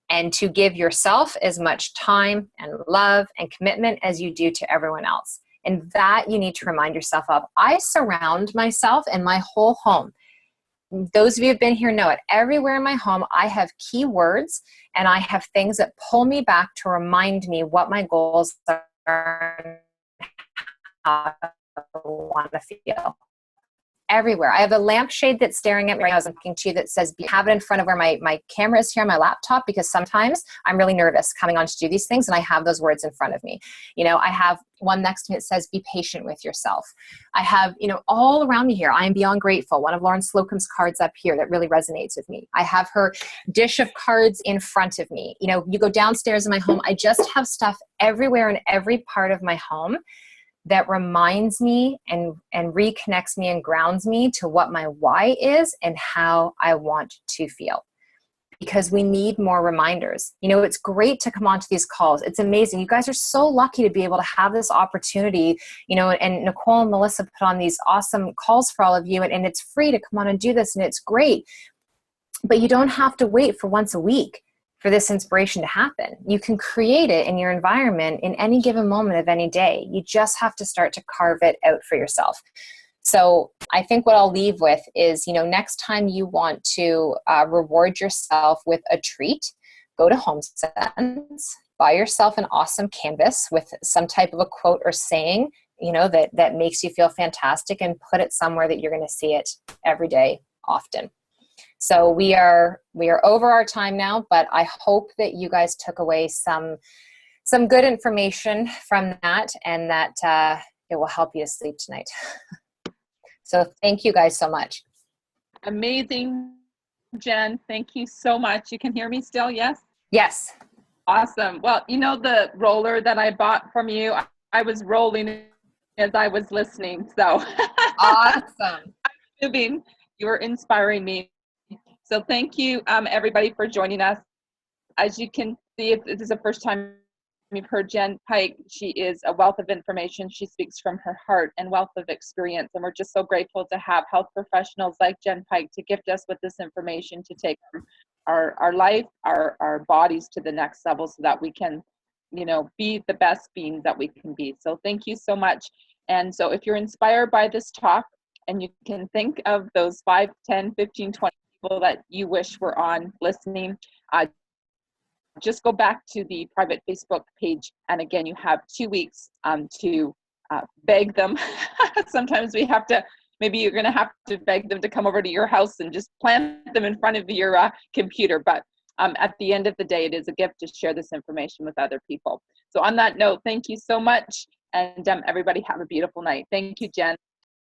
and to give yourself as much time and love and commitment as you do to everyone else. And that you need to remind yourself of. I surround myself and my whole home. Those of you who have been here know it. Everywhere in my home, I have keywords and I have things that pull me back to remind me what my goals are and how I want to feel. Everywhere. I have a lampshade that's staring at me right now as I'm talking to you that says, have it in front of where my camera is here on my laptop, because sometimes I'm really nervous coming on to do these things and I have those words in front of me. I have one next to me that says, be patient with yourself. I have, all around me here, I am beyond grateful. One of Lauren Slocum's cards up here that really resonates with me. I have her dish of cards in front of me. You go downstairs in my home, I just have stuff everywhere in every part of my home that reminds me and reconnects me and grounds me to what my why is and how I want to feel. Because we need more reminders. You know, it's great to come onto these calls. It's amazing. You guys are so lucky to be able to have this opportunity, you know, and Nicole and Melissa put on these awesome calls for all of you, and it's free to come on and do this, and it's great. But you don't have to wait for once a week for this inspiration to happen. You can create it in your environment in any given moment of any day. You just have to start to carve it out for yourself. So I think what I'll leave with is, you know, next time you want to reward yourself with a treat, go to HomeSense, buy yourself an awesome canvas with some type of a quote or saying, you know, that makes you feel fantastic, and put it somewhere that you're going to see it every day, often. So we are over our time now, but I hope that you guys took away some good information from that, and that it will help you to sleep tonight. So thank you guys so much. Amazing, Jen. Thank you so much. You can hear me still, yes? Yes. Awesome. Well, you know the roller that I bought from you, I was rolling as I was listening. So Awesome. moving. You were inspiring me. So thank you, everybody, for joining us. As you can see, if this is the first time you've heard Jenn Pike, she is a wealth of information. She speaks from her heart and wealth of experience. And we're just so grateful to have health professionals like Jenn Pike to gift us with this information to take our life, our bodies to the next level, so that we can, you know, be the best beings that we can be. So thank you so much. And so if you're inspired by this talk, and you can think of those 5, 10, 15, 20 people that you wish were on listening, just go back to the private Facebook page. And again, you have 2 weeks to beg them. Sometimes we have to, maybe you're going to have to beg them to come over to your house and just plant them in front of your computer. But at the end of the day, it is a gift to share this information with other people. So on that note, thank you so much. And everybody have a beautiful night. Thank you, Jenn.